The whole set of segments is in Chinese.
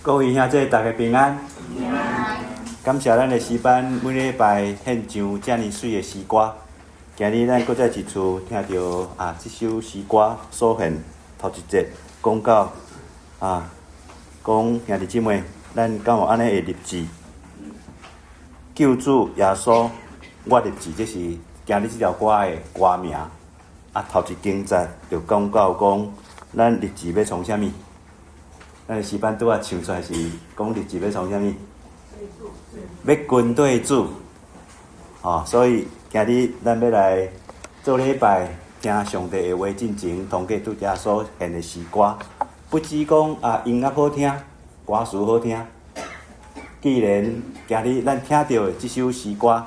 各位兄弟，大家平安。平安。感谢咱的诗班每礼拜献上遮尔水的诗歌。今日咱搁再一次听到这首诗歌所献头一节讲到讲兄弟姊妹，咱敢有安尼会立志？救主耶稣，我立志，这是今日这条歌的歌名。头一经节就讲到讲，咱立志要创啥物？咱的诗班拄仔唱出来是讲立志要创啥物？要跟对主。所以今日咱要来做礼拜，听上帝的话进前，通过拄则所献的诗歌，不只讲音乐好听，歌词好听。既然今日咱听到的这首诗歌，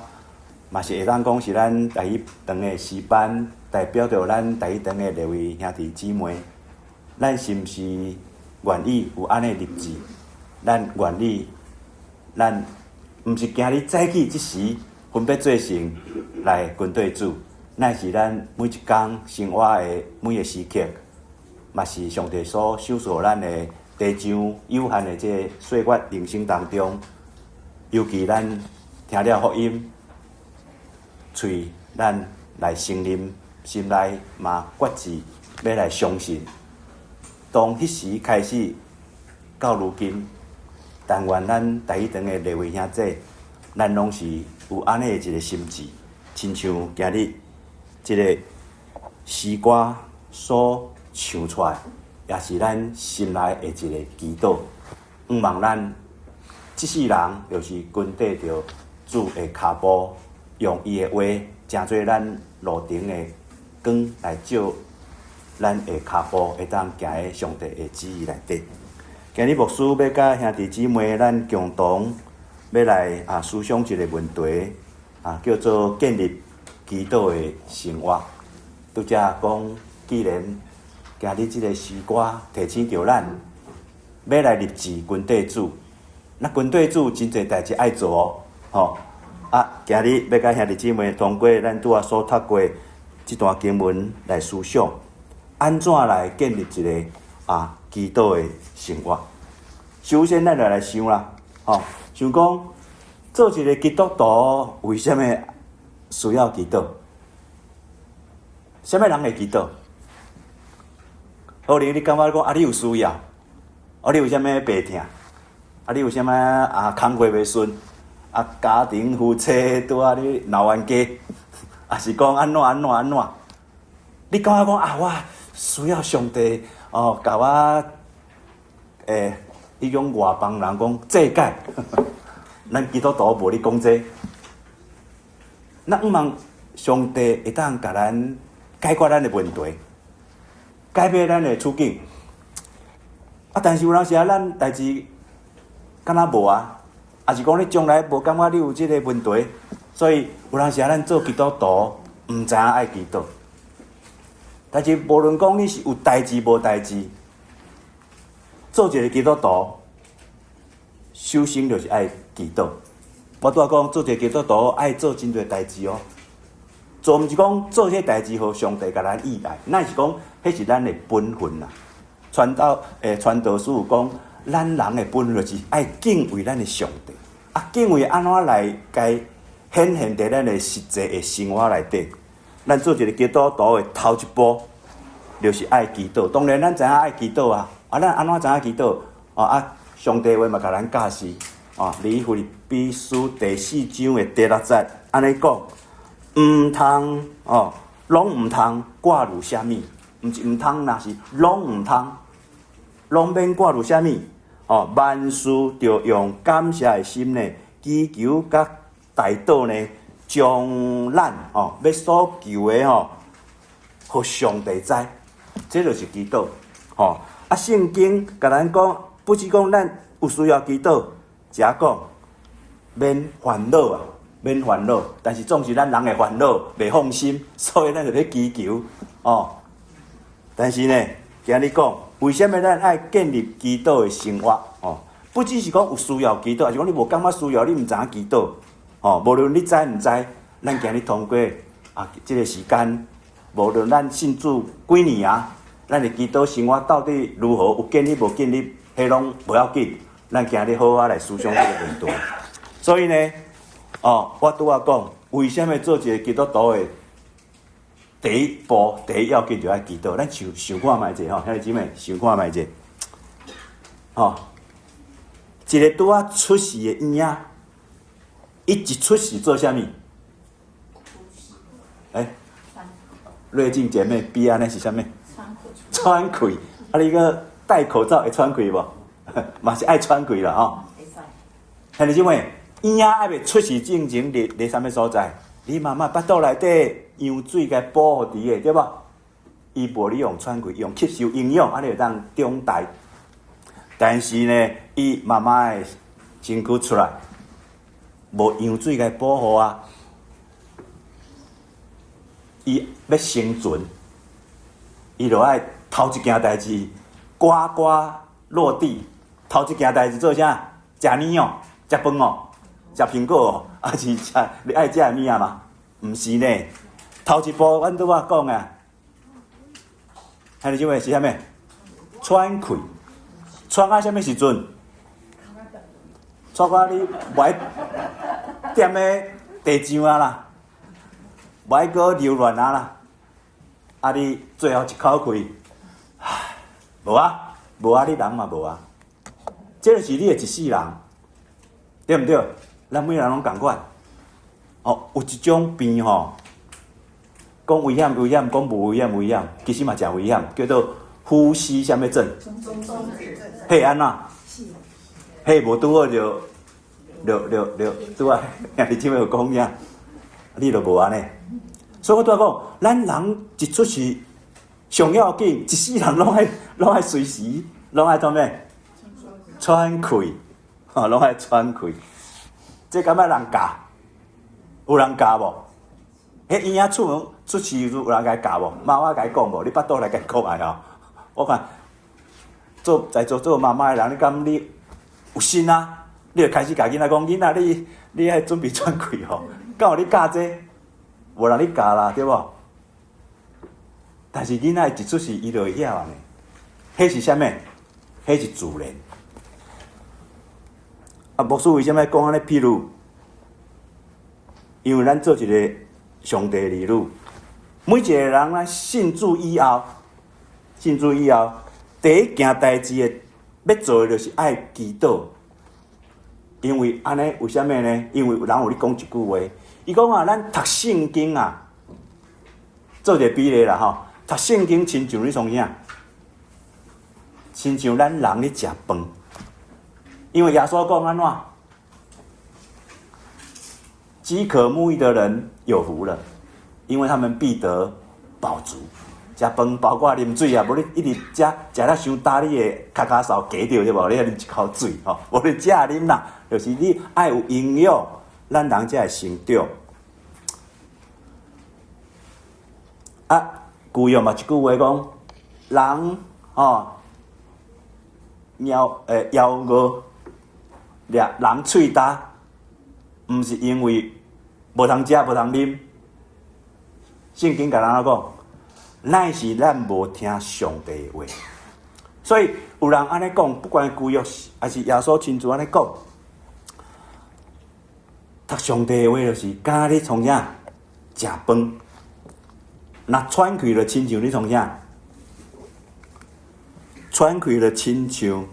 嘛是会当讲是咱第一堂的诗班，代表着咱第一堂的列位兄弟姊妹，咱是毋是愿意有安尼立志？咱愿意，咱毋是今日早起即时分别做成来跟对主，乃是咱每一天生活的每个时刻，嘛是上帝所授予咱的地上有限的这岁月人生当中，尤其咱听了福音，喙咱来承认，心内嘛决志要来相信。从迄时开始到如今，但愿咱第一堂的列位兄弟，咱拢是有安尼的一个心志，亲像今日这个诗歌所唱出来，也是咱心内的一个祈祷。毋望咱这世人就是跟缀着主的脚步，用伊的话，诚做咱路程的光来照咱的脚步，会当行喺上帝的旨意内底。今日牧师要甲兄弟姊妹，咱共同要来思想一个问题，叫做建立基督的生活。拄则讲，既然今日这个诗歌提醒着咱，要来立志跟对主，那跟对主真侪代志爱做哦。今日要甲兄弟姊妹通过咱拄仔所读过这段经文来思想，安怎来建立一个基督的生活？首先，咱就来想啦，想讲做一个基督徒，为什么需要基督？什么人会基督？可能你感觉讲你有需要，你有啥物病痛？你有啥物工课袂顺？家庭夫妻拄你闹冤家，是讲安怎？你感觉讲我需要上帝甲我迄种外邦人讲戒解，咱基督徒无咧讲这，咱毋望上帝会当甲咱解决咱的问题，改变咱的处境。但是有当时咱代志敢若无也是讲你将来无感觉你有即个问题，所以有当时咱做基督徒毋知影爱基督。但是无论讲你是有代志无代志，做一个基督徒，首先就是爱基督。我拄仔讲做一个基督徒爱做真侪代志做毋是讲做些代志互上帝甲咱依赖，乃是讲迄是咱的本分啦。传道书有讲，咱人的本分就是爱敬畏咱的上帝。敬畏安怎来该显现在咱的实际的生活内底？咱做一个基督徒的头一步，就是爱祈祷。当然，咱知影爱祈祷咱安怎知影祈祷？上帝话嘛，甲咱教示你腓立比书第4章的第6节，安尼讲，毋通拢毋通挂入啥物？毋是毋通，若是拢毋通，拢免挂入啥物？万事就用感谢的心呢，祈求甲代祷呢，将咱要所求的互上帝知，这就是祈祷。圣经甲咱讲，不是讲咱有需要祈祷，只讲免烦恼免烦恼。但是总是咱人的烦恼袂放心，所以咱就咧祈求但是呢，今日讲，为什么咱爱建立基督的生活？不只是讲有需要祈祷，还是讲你无感觉需要，你毋知影祈祷。无论你知毋知，咱今日通过这个时间，无论咱信主几年咱的祈祷生活到底如何，有建立无建立，迄拢无要紧。咱今日好好来思想这个问题。所以呢，我拄仔讲，为什么做一个基督徒的第一步、第一要紧就爱祈祷？咱想看卖者兄弟姊妹，想看卖者，一个拄仔出世的婴仔，伊一出世做啥物？瑞静姐妹比安尼是啥物？喘气。你个戴口罩会喘气无？嘛是爱喘气啦兄弟姊妹，婴仔还未出世之前，伫啥物所在？你妈妈腹肚内底羊水该保护伫的，对无？伊无你用喘气，用吸收营养，安尼会当长大。但是呢，伊妈妈的身躯出来，无羊水该保护啊。伊要生存，伊就爱头一件代志，呱呱落地。头一件代志做啥？食面哦，食饭哦，食苹果哦，还是食你爱食的物啊嘛？毋是呢，头一步阮拄仔讲啊，兄弟姊妹是啥物？喘气，喘到啥物时阵？喘到你袂踮咧地上啊啦。袂阁流乱啊啦，你最后一口气，无啊，你人嘛无啊，这就是你的一世人，对毋对？咱每个人拢共款。有一种病讲危险，讲无危险，其实嘛真危险，叫做呼吸啥物症？嘿安怎？嘿无拄好就拄啊，兄弟姊妹有讲呀，你就无安尼。所以我拄仔讲，咱人一出世上要紧，一世人拢爱随时拢爱做咩？喘气，拢爱喘气。这敢要人教？有人教无？迄婴仔出世有人甲伊教无？妈妈甲伊讲无？你腹肚来甲伊讲啊？我看在座妈妈的人，你敢你有心啊？你就开始甲囡仔讲，囡仔你爱准备喘气吼，敢有你教这？无人你教啦，对无？但是囡仔一出世，伊就会晓安尼。迄是啥物？迄是自然。牧师为什么讲安尼？譬如，因为咱做一个上帝儿女，每一个人咱信主以后，第一件代志的要做的就是爱祈祷。因为安尼，为什么呢？因为人有咧讲一句话。伊讲啊，咱读圣经啊，做一个比例啦读圣经亲像你创啥？亲像咱人咧食饭，因为耶稣讲安怎？饥渴慕义的人有福了，因为他们必得饱足。食饭包括啉水啊，无你一直食了伤大，你的骹骹梢夹着对无？你要啉一口水无你食啉啦，就是你爱有营养。咱人才会成长。古用嘛一句话讲，人枵餓掠人喙焦，毋是因为无通食无通啉。圣经甲咱讲，乃是咱无听上帝的话。所以有人安尼讲，不管旧约还是耶稣亲自安尼讲。读上帝的话就是，敢你从啥食饭，若喘气就亲像你从啥，喘气就亲像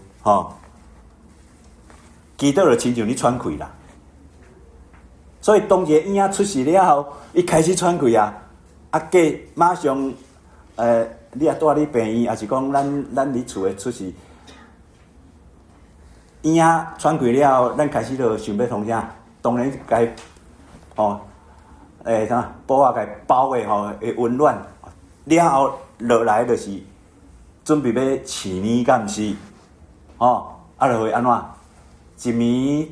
祈祷就亲像你喘气啦。所以当一个婴仔出世了后，伊开始喘气啊，马上你也带你病院，还是讲咱伫厝的出世，婴仔喘气了后，咱开始就想要从啥？当然该啥布啊，该包的会温暖，了后落来就是准备要饲年，敢毋是？就会安怎？一暝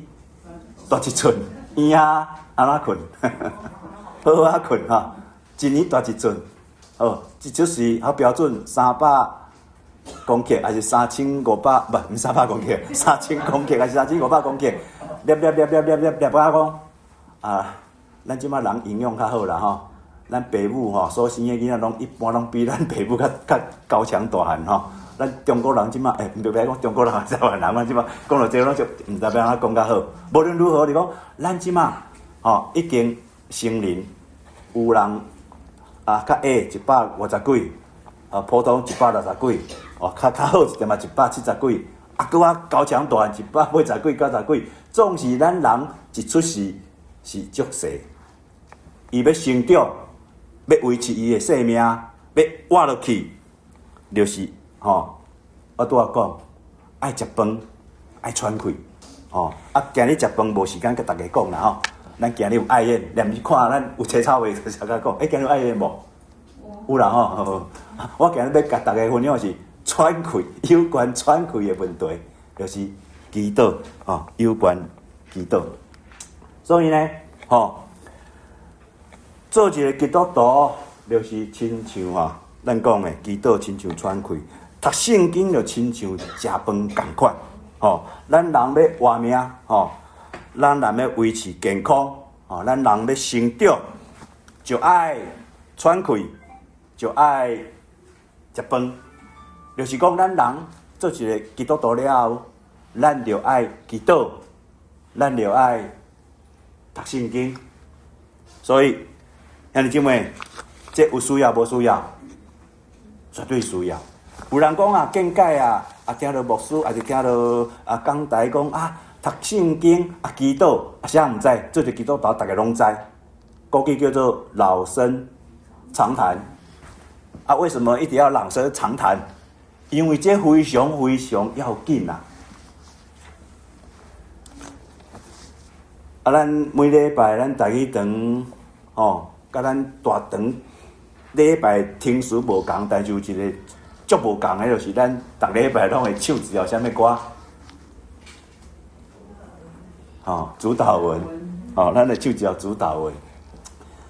大一寸，婴仔安怎困？好啊困一年大一寸，这就是好标准300公克，还是3500？不，300公克，3000公克，还是3500公克？粒我讲咱即马人营养较好啦咱爸母所生的囡仔一般拢比咱爸母较高强大汉咱中国人即马，毋对，讲中国人，台湾人，咱即马讲到这拢就毋知要安怎讲较好。无论如何，你讲咱即马已经成人，有人较矮150几，普通160几，较好一点嘛170几，搁高强大180几、90几，总是咱人一出世是足细，伊要成长，要维持伊的生命，要活落去，就是我拄仔讲，爱食饭，爱喘气，今日食饭无时间甲大家讲啦咱今日有爱宴，连去看咱有青草味，就才甲讲，今日有爱宴无？有啦我今日要甲大家分享的是喘气，有关喘气的问题，就是祈祷有关祈祷。所以呢，做一个基督徒，就是亲像咱讲的祈祷，亲像喘气。读圣经就亲像食饭共款，咱人要活命，咱人要维持健康，咱人要成长，就爱喘气，就爱食饭。就是讲，咱人做一个基督徒了后，咱就爱祈祷，咱就爱读圣经。所以，兄弟姐妹，这有需要无需要？绝对需要。有人讲见解听到牧师，也是听到讲台讲读圣经祈祷，谁毋知？做一基督徒，大家拢知。国语叫做老生常谈。为什么一定要老生常谈？因为这非常非常要紧咱每礼拜咱大礼堂甲咱大堂礼拜听书无共，但是有一个足无共的，就是咱逐礼拜拢会唱一条啥物歌？主导文，咱会唱一条主导文。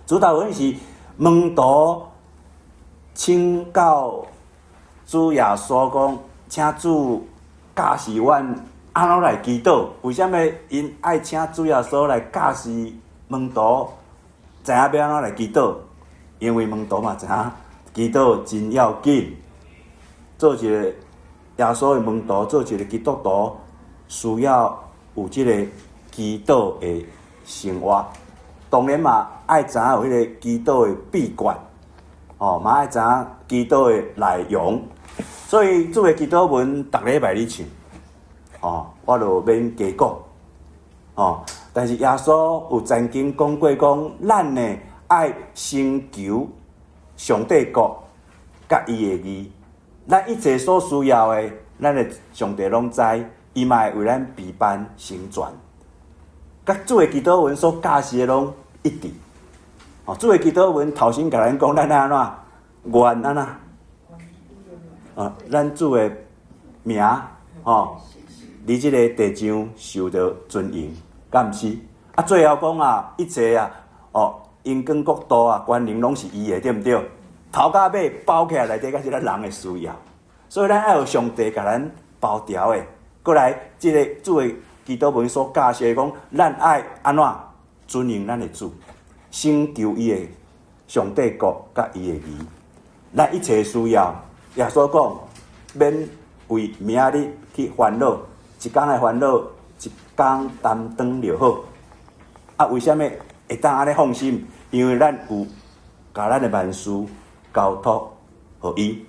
主导文是门徒请教主耶稣讲，请主教示阮安怎来祈祷？为什么因爱请主耶稣来教示门徒，知影要安怎来祈祷？因为门徒嘛知影祈祷真要紧。做一个耶稣的门徒，做一个基督徒，需要有这个祈祷的生活。当然嘛，爱知影有迄个祈祷的秘诀，嘛爱知影祈祷的内容。所以做个祈祷文，逐礼拜你唱，我就免加讲，但是耶稣有曾经讲过，讲咱呢爱先求上帝国甲伊的义。咱一切所需要的，咱的上帝拢知，伊嘛会为咱备办成全。甲主的祈祷文所教示的拢一致。主的祈祷文头先甲咱讲，咱安怎愿安怎，咱主的名你即个地上受到尊荣，敢毋是？最后讲一切因跟国度权能拢是伊的，对毋对？头到尾包起来内底，才是咱人的需要，所以咱爱有上帝甲咱包条的。过来，即个主的基督文所教示讲，咱爱安怎尊荣咱的主，先求伊的上帝国甲伊的义。咱一切需要，耶稣讲，免为明日去烦恼，一天的烦恼，一天担当就好。为什么会当安尼放心？因为咱有甲咱的万事交托予伊，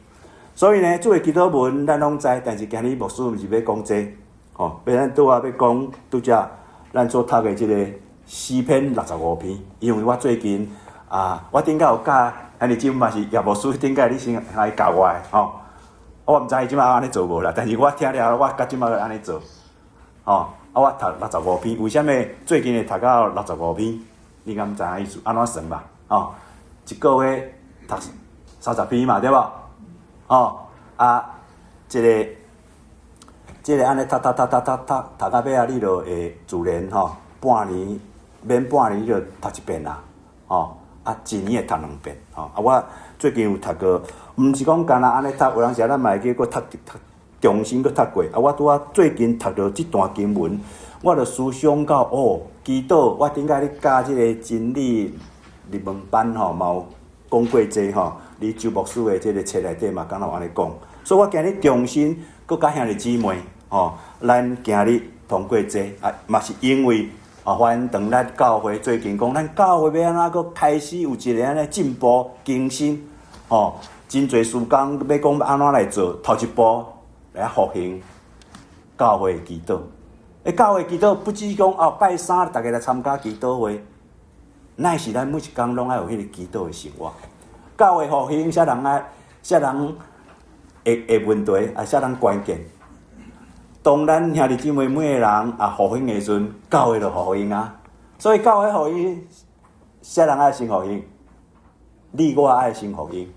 所以呢，做基督文咱拢知，但是今日牧师毋是要讲这，要咱拄要讲拄则咱所读的即个诗篇65篇，因为我最近我顶下有教，安尼即嘛是叶牧师顶下你先来教我的，我毋知伊即马安尼做无啦，但是我听了我甲即马安尼做，我读65篇，为什么最近会读到65篇？你敢知影意思？安怎算吧？一个月读30篇嘛，对无？即个安尼读到尾你就会自然半年免半年你就读一遍啦，一年会读2遍，我最近有读过，毋是讲干那安尼读，有当时咱嘛会记搁读重新搁读过。我拄最近读到即段经文，我就思想到祈祷，我顶下咧教即个真理入门班嘛有讲过这你周牧师的即个册内底嘛，敢若有安尼讲，所以我今日重新搁甲兄弟姊妹咱今日通过这嘛是因为反正咱教会最近讲，咱教会要安怎搁开始有一个安尼进步更新真侪事工要讲安怎来做，头一步来复兴教会祈祷。教会祈祷不只讲拜三大家来参加祈祷会，乃是咱每一工拢爱有迄个祈祷的生活。教会复兴，啥人会问题，啥人关键。当咱兄弟姊妹每个人复兴的时阵，教会就复兴啊。所以教会复兴，啥人爱先复兴？你我爱先复兴。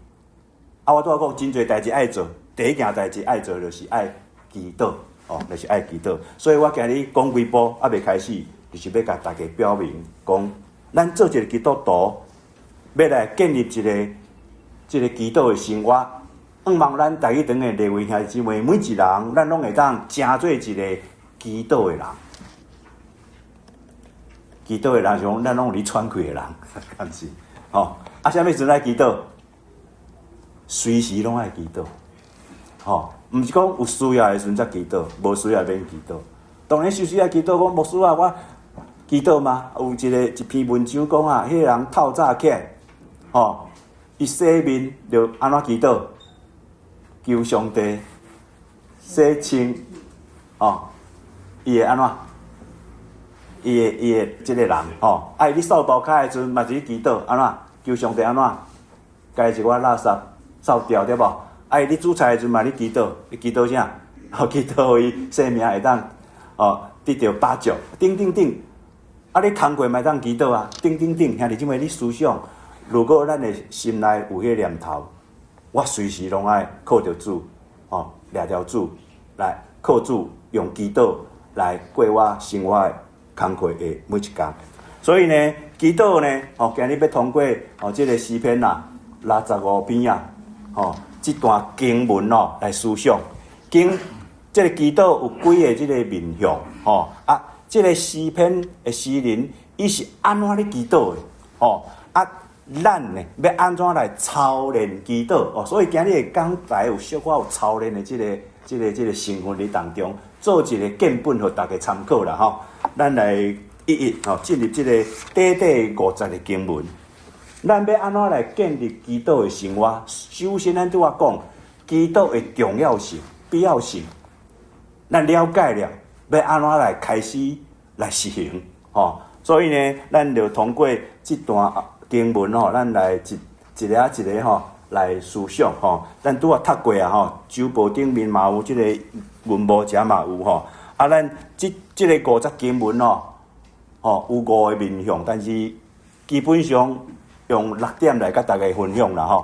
我拄仔讲真侪代志爱做，第一件代志爱做就是爱祈祷，就是爱祈祷。所以我今日讲几步未开始，就是要甲大家表明讲，咱做一个基督徒，要来建立一个祈祷的生活。望咱大家堂的列位兄弟姊妹，每一人咱拢会当成做一个祈祷的人。祈祷的人像咱拢有咧喘气的人，敢是？啥物时阵爱祈祷？随时拢爱祈祷。毋是讲有需要的时阵才祈祷，无需要免祈祷。当然需要祈祷，讲无需要我祈祷吗？有一篇文章讲迄个人透早起来，伊洗面就安怎祈祷？求上帝洗清，伊会安怎？伊会即个人，你扫道骹的时阵，嘛是祈祷安怎？求上帝安怎？家一寡垃圾扫掉对无？你煮菜的时阵嘛，你祈祷，你祈祷啥？祈祷伊生命会当得到把助，等。你工课嘛会当祈祷啊，等。兄弟姊妹，你思想，如果咱的心内有迄个念头。我随时拢爱靠着主，抓着主来靠主，用祈祷来过我生活的工课的每一天。所以呢，祈祷呢，今日要通过这个诗篇65篇这段经文来思想。这个祈祷有几个这个面向这个诗篇的诗人，伊是安怎咧祈祷的咱呢要安怎来操练祈祷所以今日的讲台有小可有操练的这个成分伫当中，做一个见本互大家参考啦咱来一进入这个短50个经文。咱要安怎来建立祈祷的生活？首先，咱拄仔讲祈祷的重要性、必要性，咱了解了，要安怎来开始来实行所以呢，咱就通过这段经文咱来一个来思想咱拄仔读过周报顶面嘛有这个文部遮嘛有咱这个50经文有5个面向，但是基本上用6点来甲大家分享啦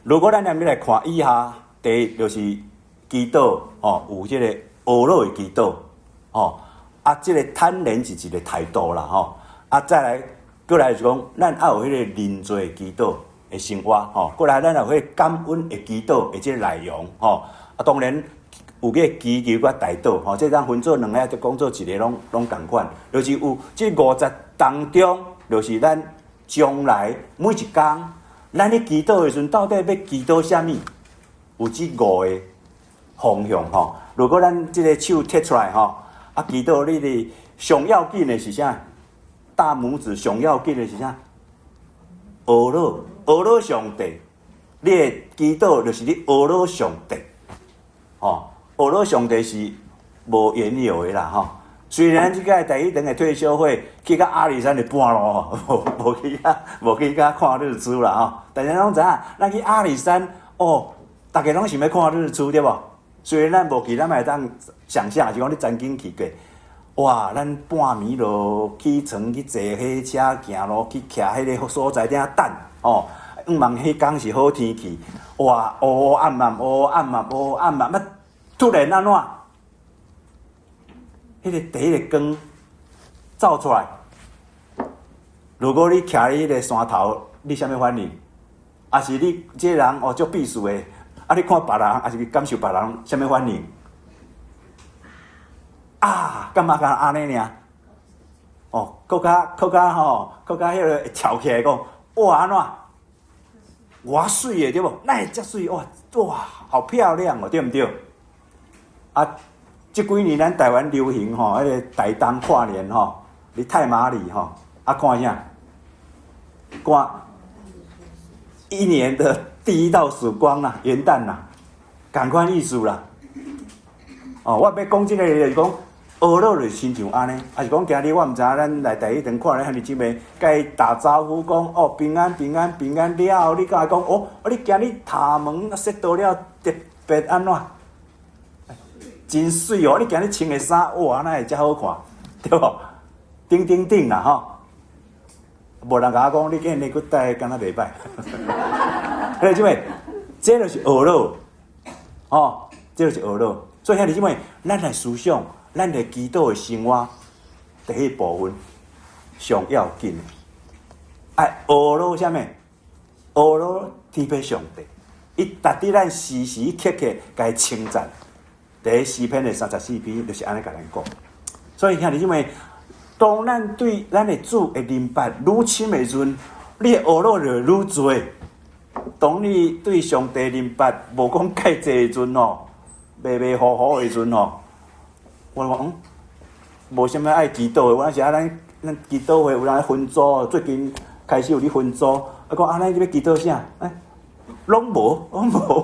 如果咱要来看以下，第一就是祈祷有这个懊恼的祈祷这个坦然是一个态度啦再来。过来是讲，咱也有迄个认罪祈祷的生活过来咱也有迄个感恩的祈祷的即个内容当然有个祈求甲代祷这咱分做两个，就讲做一个拢共款，就是有这50当中，就是咱将来每一工，咱咧祈祷的时阵，到底要祈祷啥物？有这5个方向如果咱这个手摕出来祈祷你的上要紧的是啥？大拇指上要紧的是啥？懊恼上帝，你的祈祷就是你懊恼上帝。懊恼上帝是无缘由的啦虽然即个第一堂的退休会去到阿里山的半路无去甲看日出啦但是拢知影，咱去阿里山大家拢想要看日出对无？虽然咱无去，咱嘛会当想象，是讲你曾经去过。哇！咱半暝落起床去坐火车行路去徛迄个所在顶等望迄天是好天气，哇！暗暗，突然安怎？迄个第一个光照出来。如果你徛伫迄个山头，你啥物反应？还是你这个人足避暑的？你看别人，还是感受别人啥物反应？干嘛敢安尼尔？搁较迄个跳起来讲，哇安怎？偌水的对无？那会遮水哇，好漂亮哦，对毋对？啊，即几年咱台湾流行吼，迄个台东跨年吼，伫太麻里吼，啊看啥？看一年的第一道曙光啦，元旦啦，同款意思啦。哦，我要讲即个就是讲。学老就亲像安尼，啊是讲今日我毋知影咱来第一堂看咧遐尼姊妹，甲伊打招呼讲哦平安平安平安了后，你甲伊讲哦，你今日塔门设到了特别安怎？真水哦！你今日穿的衫哇，那会遮好看，对无？顶顶顶啦吼，无人甲我讲你今日佫戴敢若袂歹。迄姊妹，这就是学老，哦，这就是学老。所以遐尼姊妹，咱来思想。咱的基督的生活，第一部分上要紧的，爱学老啥物？学老天父上帝，伊值得咱时时刻刻甲伊称赞。第一诗篇的34篇就是安尼甲咱讲。所以兄弟姊妹，当咱对咱的主的明白愈深的时阵，你的学老就愈多。当你对上帝明白无讲介济的时阵哦，迷迷糊糊的时阵哦。我讲，无啥物爱祈祷的，我那是咱祈祷会有人分组，最近开始有咧分组，啊讲安尼你要祈祷啥？拢无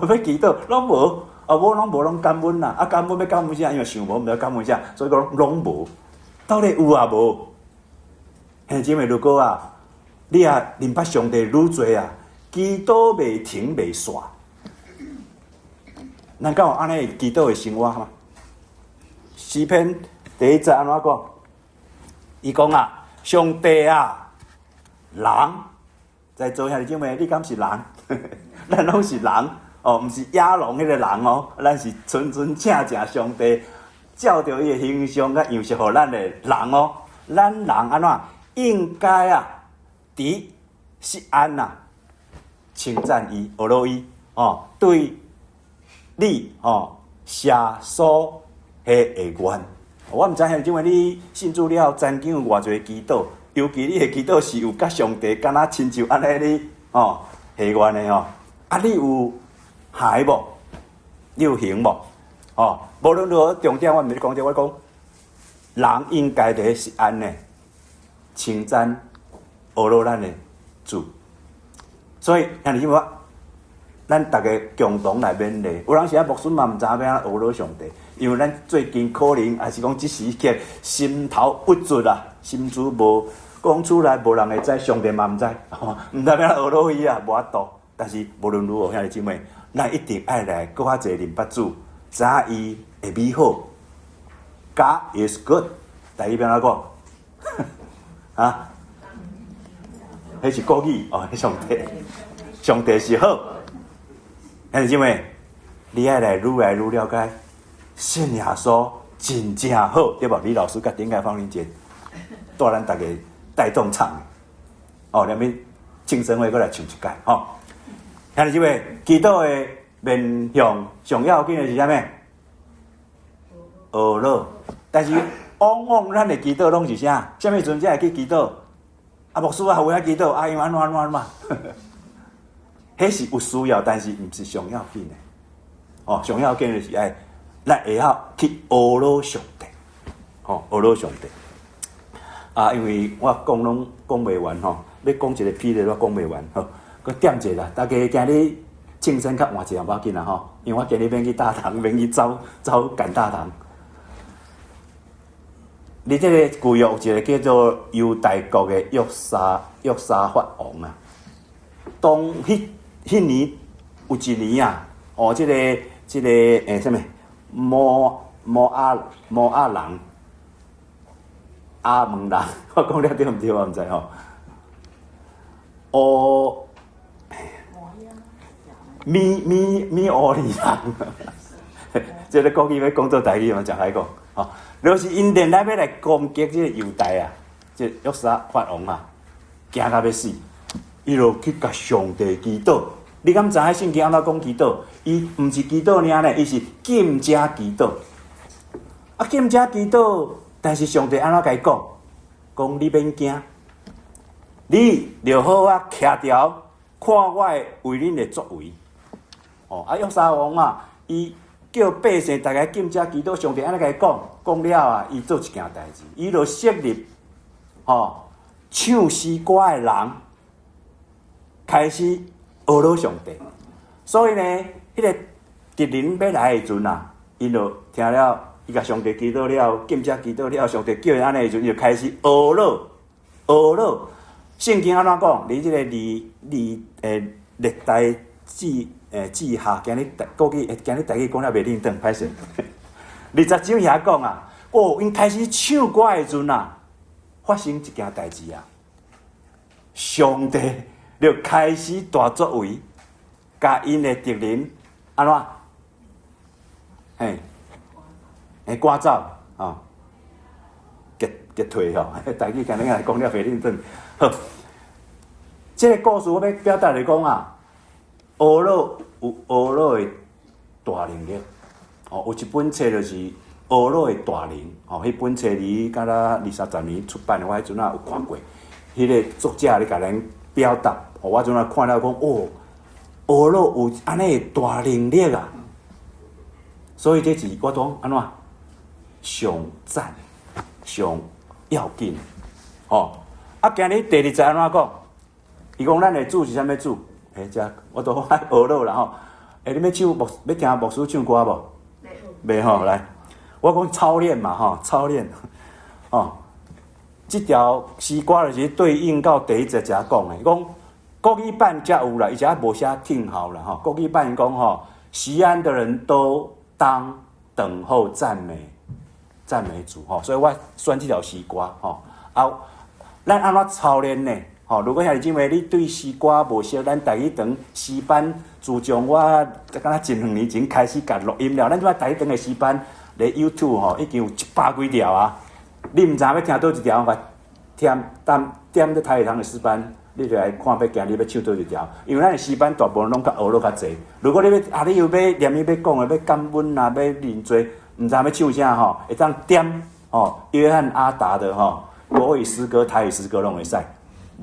要祈祷，拢无，我拢无拢感恩啦，啊感恩要感恩啥？因为想无，毋知感恩啥，所以讲拢无，到底有啊无？兄弟姊妹，如果啊，你啊明白上帝愈多啊，祈祷袂停袂煞，咱敢有安尼祈祷的生活吗？诗篇第一节安怎讲？伊讲啊，上帝啊，人在座遐弟兄妹，你敢是人？咱拢是人哦，毋是亚龙迄个人哦，咱是纯纯正正上帝照着伊的形象甲样式，互咱的人哦。咱人安怎应该啊，伫锡安呐，称赞伊、学老伊哦，对你哦，写所。迄个愿，我毋知影，因为你信主了后，曾经有偌侪祈祷，尤其你的祈祷是有甲上帝敢若亲像安尼你哦下愿的哦，啊你有行无？你有行无？哦，无论如何，重点我毋是讲这，我讲人应该伫是安尼称赞学老咱的主，所以兄弟姊妹，咱大家共同来勉励。有人时啊，牧师嘛毋知影要安怎学老上帝。因为咱最近可能也是讲即时刻心头不足啊，心主无讲出来，无人会知，上帝嘛毋知，毋代表学老伊啊无法度。但是无论如何，兄弟姊妹，咱一定爱来搁较侪认捌主，知影伊的美好。God is good， 第一遍哪讲？啊？迄是国语哦，上帝是好。兄弟姊妹，你爱来愈来愈了解。信耶稣真正好，对无？李老师甲顶个方林姐带咱大家带动唱的，哦，连面庆生会过来唱一届，吼。兄弟姊妹，祈祷的面向上要紧的是啥物？学老。但是往往咱的祈祷拢是啥？啥物时阵才会去祈祷？啊，牧师啊，有影祈祷，啊，因安怎嘛？迄是有需要，但是毋是上要紧的。哦，上要紧的是爱。咱会晓去学老上帝，吼，学老上帝。啊，因为我讲拢讲袂完吼，要讲一个批的我讲袂完吼，佮点者啦。大家今日庆生较换一下无要紧啦吼，因为我今日免去大堂，免去走赶大堂。你这个旧约有一个叫做犹大国的约沙法王啊，当迄年有一年啊，哦，这个什么？摩阿人，阿门人，我讲了对毋对？我毋知吼。哦，米奥利人，这个国语要讲做台语嘛，真歹讲。吼，就是因连来要来攻击这个犹大啊，这约沙法王啊，惊到要死，伊就去甲上帝祈祷。你敢知影圣经安怎讲祈祷？伊毋是祈祷尔呢，伊是禁食祈祷。啊，禁食祈祷，但是上帝安怎甲伊讲？讲你免惊，你就好啊，徛条看我的为恁的作为。约沙王啊，伊叫百姓大家敬遮祈祷，上帝安尼甲伊讲了啊，伊做一件代志，伊就设立唱诗歌的人开始学了上帝。所以呢，迄个敌人要来的时阵啊，伊就听了，伊甲上帝祈祷了，敬遮祈祷了，上帝叫伊安尼的时阵，伊就开始学了。圣经安怎讲？你即个历代记下，今日国语，今日台语讲了袂认真，歹势。20章遐讲啊，因开始唱歌的时阵啊，发生一件代志啊，上帝就开始大作为，甲因的敌人安怎？赶走啊，击退吼。台语今日来讲了袂认真。好，这个故事我要表达来讲啊。学了有学了的大能力，有一本册就是学了的大能，迄本册离敢若20-30年出版的，我迄阵有看过。迄个作者咧甲咱表达，我阵看了讲，学了有安尼的大能力啊！所以这是我讲安怎上赞、上要紧。今日第二节安怎讲？伊讲咱的主是啥物主？遮我都爱学了啦吼。你要听牧师唱歌无？袂吼，来，我讲操练嘛操练。这条诗歌就是对应到第一节讲的，讲国语版才有啦，伊遮无写听号啦吼。国语版讲西安的人都当等候赞美主所以我选这条诗歌咱安怎操练呢？如果兄弟姊妹你对诗歌无熟，咱台语堂诗班自从我敢若前2年前开始甲录音了，咱即摆台语堂的诗班咧 YouTube 已经有100几条啊！你毋知要听倒一条，我点咧台语堂的诗班，你就来看要今日要唱倒一条。因为咱的诗班大部分拢较学了较济。如果你要你又要念伊要讲的要感恩啊，要认罪，毋知要唱啥会当点约翰阿达的国语诗歌、台语诗歌拢会使。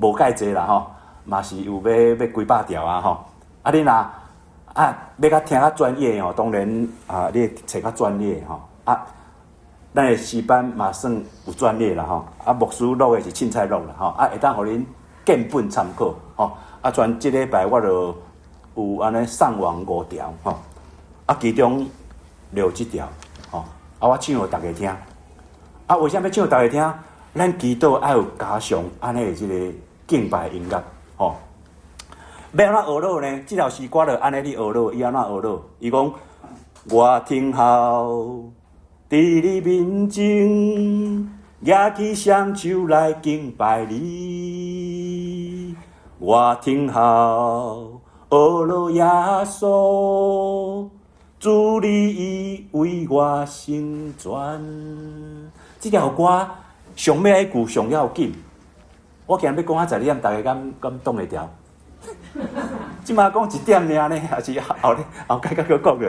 无介济啦嘛是有要几百条啊你若要较听较专业当然你找较专业咱的诗班嘛算有专业啦牧师录的是凊彩录啦会当互恁见本参考全即礼拜我就有安尼上网5条其中留即条我唱互大家听为啥要唱互大家听？咱祈祷爱有加上安尼的即个敬拜音乐，要安怎学了呢？这条诗歌就安尼你学了，伊安怎学了？伊讲我听候伫你面前，举起双手来敬拜你。我听候学了耶稣，主你已为我成全。这条歌。上尾迄句上要紧，我今日要讲12点，大家敢懂会调？即马讲1点尔呢，还是后改较讲过？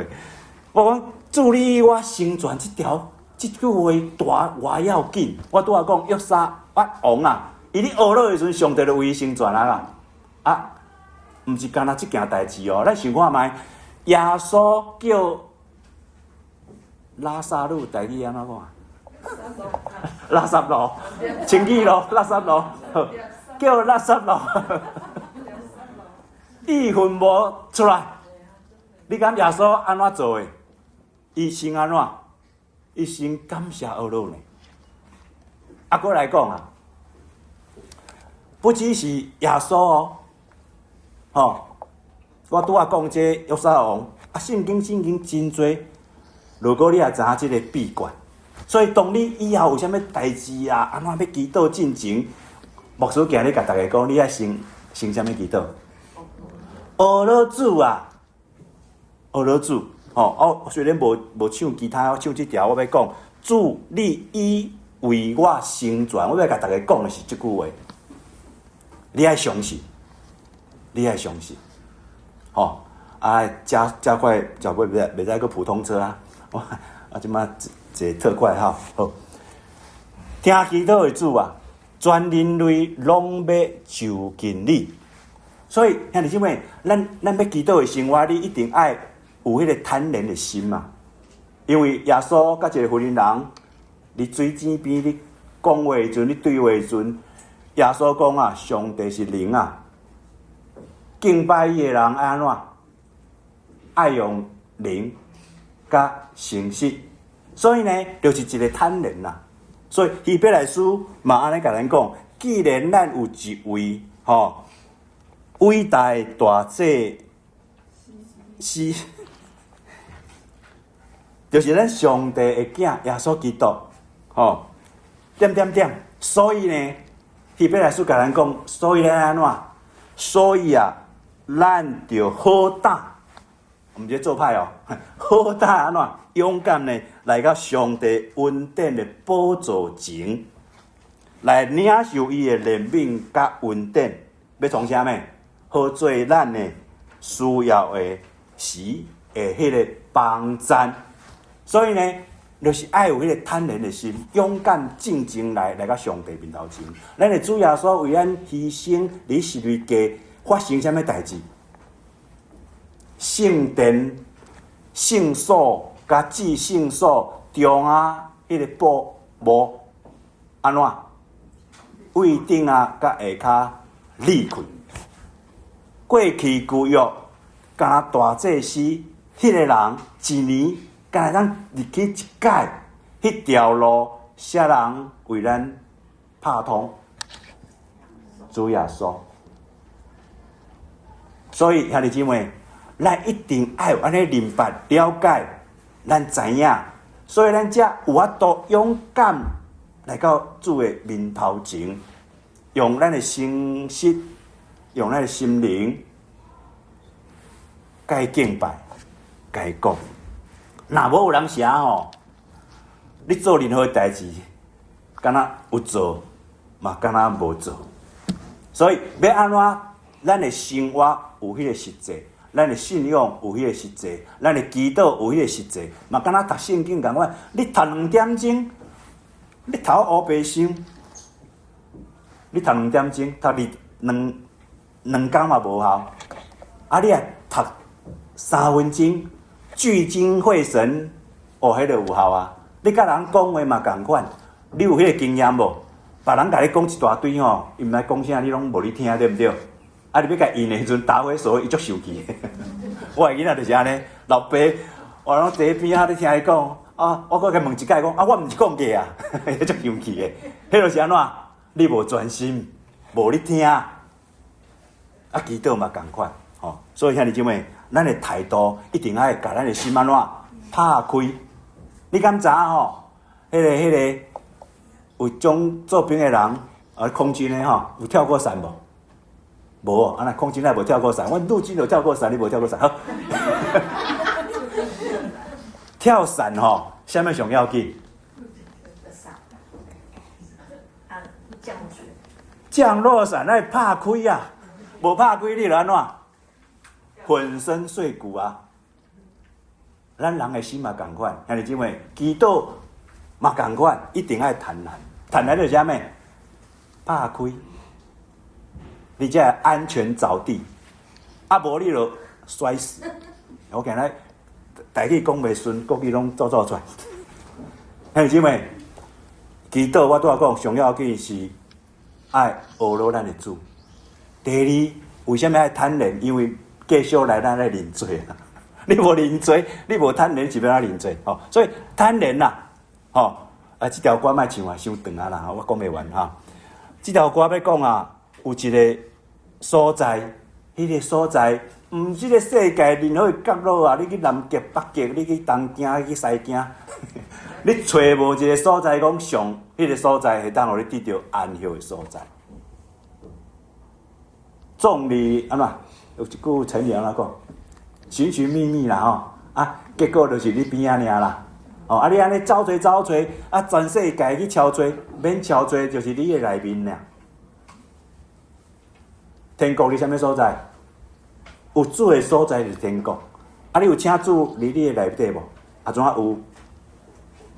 我讲祝你我成全即句话大偌要紧。我拄仔讲约沙王啊，伊咧学了的时阵，上帝就为伊成全啦。毋是干那即件代志咱想看觅，耶稣叫拉萨路台语安怎讲？垃圾佬，清气佬，垃圾佬，叫垃圾佬，意魂无出来。你讲耶稣安怎做的？伊先安怎？伊先感谢阿罗呢。过来讲不只是耶稣我拄仔讲这约沙王圣经真多。如果你也知影这个秘诀。所以，当你以后有啥物代志安怎要祈祷进前，牧师今日甲大家讲，你爱先啥物祈祷？学了主啊，学了主。虽然无唱其他，唱这条，我要讲，主你已为我成全。我要甲大家讲的是这句话，你爱相信，你爱相信。加快脚步，袂使个普通车啊！即马。坐特快好，听祈祷的主啊，全人类拢要就近你，所以兄弟姊妹，咱要祈祷的生活，你一定爱有迄个坦然的心嘛。因为耶稣甲一个妇人人，伫水井边，你讲话时阵，你对话时阵，耶稣讲啊，上帝是灵啊，敬拜伊的人爱安怎？爱用灵甲诚实，所以呢，就是一个坦然啦。所以希伯来书嘛安尼甲咱讲，既然咱有一位伟大的大祭司，就是咱上帝的囝耶稣基督，所以呢，希伯来书甲咱讲，所以咱安怎？所以啊，咱着好胆，毋是做歹好胆安怎？勇敢呢，来到上帝恩典的宝座前，来领受伊的怜悯甲恩典，要从啥物？好做咱的需要的时的迄个帮赞。所以呢，就是爱有迄个坦然的心，勇敢正经来到上帝面头前。咱的主耶稣为咱牺牲，伫十字架发生啥物代志？圣殿、圣所。甲至圣所中迄个布幕安怎？位顶甲下骹裂开。过去旧约，敢大祭司迄个人一年敢当入去一届，迄条路啥人为咱拍通？主耶稣。所以兄弟姊妹，咱一定爱有安尼明白了解。咱知影，所以咱才有法度勇敢来到主的面头前，用咱的诚实，用咱的心灵，该敬拜，该讲。若无有人写你做任何代志，敢若有做，嘛敢若无做。所以要安怎？咱的生活有迄个实际。咱的信仰有迄个实际，咱的祈祷有迄个实际，嘛敢若读圣经共款，你读2点钟，你头乌白想，你读2点钟，读两工嘛无效，你也读3分钟，聚精会神，迄个有效啊！你甲人讲话嘛共款，你有迄个经验无？别人甲你讲一大堆伊毋知讲啥，你拢无咧听，对毋对？你要甲应的时阵，打火所伊足生气。我的囡仔就是安尼，老爸，我拢坐边仔咧听伊讲，我搁甲问一解讲，我毋是讲过啊，伊足生气的。迄就是安怎？你无专心，无咧听，祈祷嘛共款，所以兄弟姊妹，咱的态度一定爱甲咱的心安怎拍开。你敢知迄个有种做兵的人，空军的有跳过伞无？无，空军无跳过伞，阮陆军有跳过伞，你无跳过伞。跳伞啥物上要紧？降落伞爱拍开啊，无拍开你就安怎？粉身碎骨啊！咱人的心嘛共款，兄弟姊妹，祈祷嘛共款，一定爱坦然。坦然就是啥物？拍开。你才会安全着地，无你就摔死。我今日台语讲袂顺，国语拢做出来。兄弟姊妹，祈祷我拄仔讲，上要紧是爱学罗咱的主。第二，为什么爱坦然？因为继续来咱来认罪啊！你无认罪，你无坦然是要哪认罪？所以坦然啦，这条歌莫唱啊，伤长啊啦，我讲袂完哈。这条歌要讲啊。有一个所在，迄个所在，毋是个世界任何角落啊！你去南极、北极，你去东京、去西京，你找无一个所在讲上，迄个所在会当互你得到安息的所在。壮丽安怎？有一句成语安怎讲？寻寻觅觅啦结果就是你边仔尔啦。你安尼找找，全世界去超找，免超找就是你的内面尔。天国伫啥物所在？有主的所在就是天国。你有请主伫你的内底无？怎有？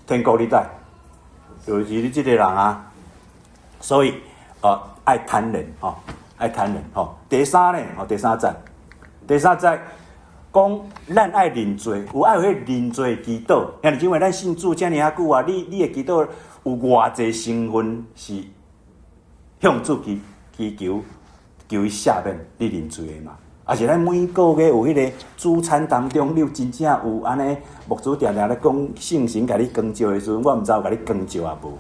天国伫在，就是你这个人啊。所以爱坦然爱贪恋吼。第三呢，吼第三节讲咱爱认罪，有爱有迄认罪祈祷。兄弟姊妹，咱信主遮尔啊久啊，你的祈祷有偌济成分是向主祈求伊赦免你认罪的嘛？而且咱每个月有迄个主餐当中，你有真正有安尼牧师常常咧讲圣神甲你光照的时阵，我毋知有甲你光照啊无？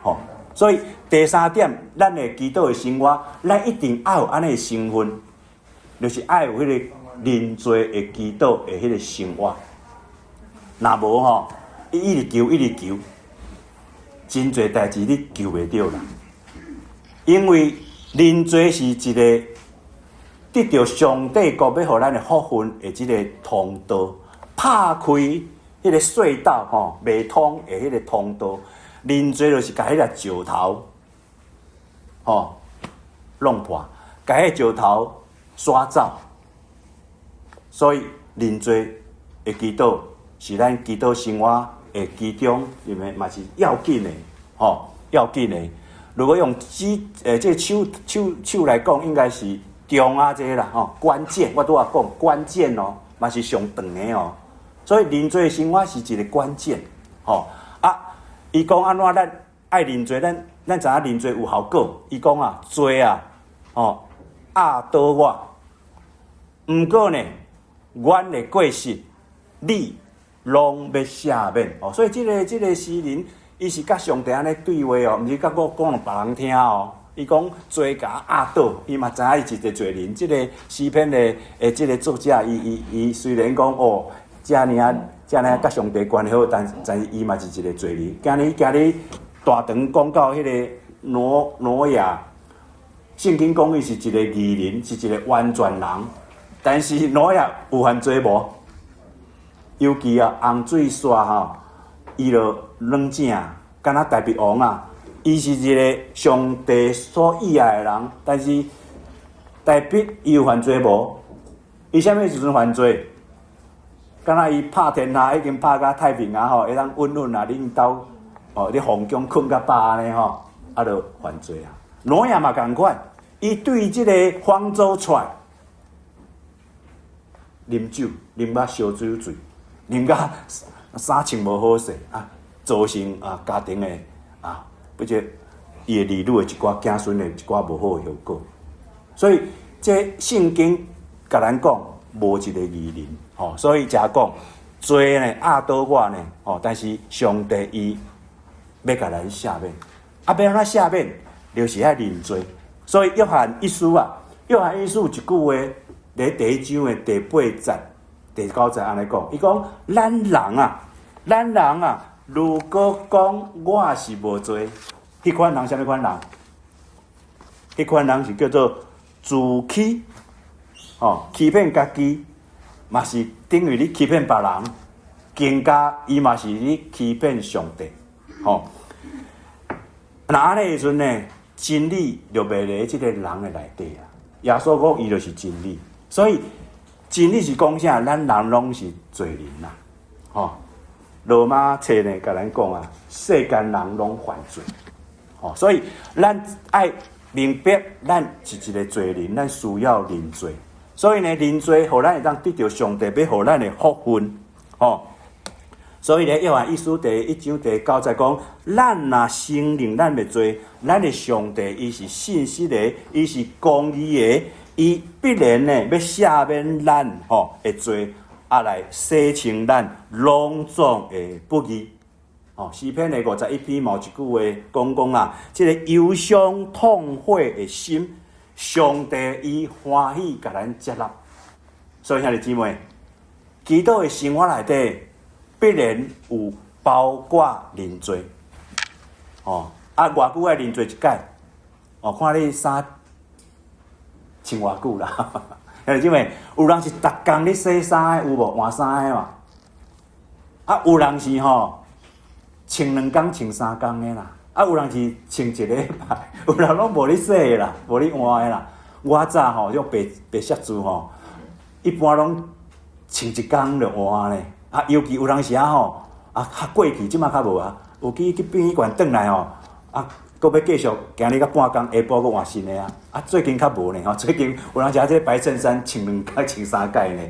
吼，所以第三点，咱的祈祷的生活，咱一定要有安尼的成分，就是要有迄个认罪的祈祷的迄个生活。若无吼，一直求，真侪代志你求袂到啦。因为认罪是一个得到上帝国要互咱的福分的即个通道，拍开迄个隧道吼，未通的迄个通道。认罪就是甲迄个石头，吼弄破，甲迄个石头刷走。所以认罪的祈祷是咱祈祷生活的其中，因为嘛是要紧的，吼要紧的。如果用这手来讲，应该是重啊，这个啦吼，关键我拄仔讲关键哦，嘛是上长的哦。所以认罪的生活是一个关键，吼啊，伊讲安怎咱爱认罪，咱知影认罪有效果。伊讲啊，罪啊，吼压倒我，毋过呢，阮的过失你拢要赦免哦。所以这个诗人。伊是甲上帝安尼对话哦，毋是甲我讲互别人听哦。伊讲罪甲压倒，伊嘛知影伊是一个罪人。即个诗篇的即个作者，伊虽然讲哦，遮尔啊甲上帝关系好，但是伊嘛是一个罪人。今日大长讲到迄个挪亚，圣经讲伊是一个义人，是一个完全人。但是挪亚有犯罪无？尤其啊，洪水刷吼。伊就软正，敢若大鼻王啊！伊是一个上帝所喜爱的人，但是大鼻伊有犯罪无？伊啥物时阵犯罪？敢若伊拍天下已经拍甲太平啊吼，会当稳稳啊，恁兜哦，伫皇宫困甲饱安尼吼，啊，就犯罪啊！挪亚嘛共款，伊对即个方舟出来啉酒，啉甲烧酒醉，啉甲。衫穿无好势啊，造成啊家庭的啊，或者伊的儿女的一寡子孙的一寡无好的后果。所以这圣经甲咱讲无一个义人，吼、所以才讲罪呢压倒我呢，吼、但是上帝伊要甲咱赦免，啊，要安怎赦免，就是爱认罪。所以约翰一书啊，约翰一书一句话，伫第一章的第8节。第9节安尼讲，伊讲咱人啊，如果讲我是无罪，迄款人啥物款人？迄款人是叫做自欺，哦，欺骗家己，嘛是等于你欺骗别人，更加伊嘛是你欺骗上帝，吼。那安尼时阵呢，真理就袂伫即个人的内底啊。耶稣讲伊就是真理，所以。真理是讲啥？咱人拢是罪人呐，吼。罗马册呢，甲咱讲啊，世间人拢犯罪，吼。所以咱爱明白，咱是一个罪人，咱需要认罪。所以呢，认罪，互咱会当得到上帝要互咱的福分，吼。所以呢，约翰一书第1章第9节讲，咱若承认咱的罪，咱的上帝伊是信实的，伊是公义的。伊必然呢，要赦免咱的罪，啊来洗清咱拢总的不义。诗篇的51篇某一句话讲啊，这个忧伤痛悔的心，上帝伊欢喜甲咱接纳。所以兄弟姊妹，基督的生活内底必然有包括认罪。偌久爱认罪一解？看你衫。穿偌久啦，兄弟姊妹，有人是逐工咧洗衫的，有无换衫的嘛？啊，有人是吼穿2工、穿3工的啦，啊，有人是穿1礼拜，有人拢无咧洗的啦，无咧换的啦。我早吼，种白色子吼，一般拢穿1工就换咧。啊，尤其有人是吼，啊，较过去，即马较无啊。有去殡仪馆转来吼，啊，搁要继续今日到半工，下晡搁换新的啊！啊，最近较无呢吼，最近有人食这白衬衫穿2摆、穿3摆呢。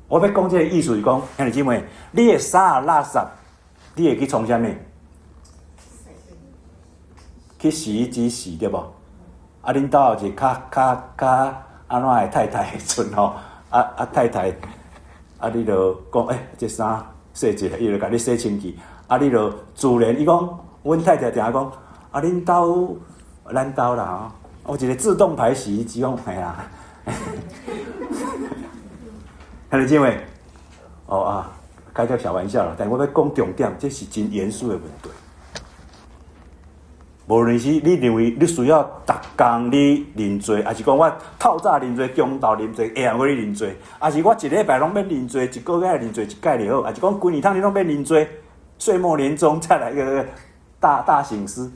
我要讲这个意思是讲，兄弟姊妹，你的衫啊垃圾，你会去创啥物？去洗衣机洗对无？啊，恁兜有一个较安怎的太太的阵吼，太太，你就讲这衫洗一下，伊就甲你洗清气。你就自然，伊讲，阮太太定讲，恁兜咱兜啦吼，有一个自动排洗衣机，讲嘿啦。兄弟姊妹，开条小玩笑啦，但我要讲重点，这是真严肃的问题。无论是你认为你需要逐工你啉醉，还是讲我透早啉醉、中昼啉醉、下暗我你啉醉，还是我一礼拜拢要啉醉，一个月啉醉一摆就好，还是讲规年你拢要啉醉，岁末年终再来一个大醒思，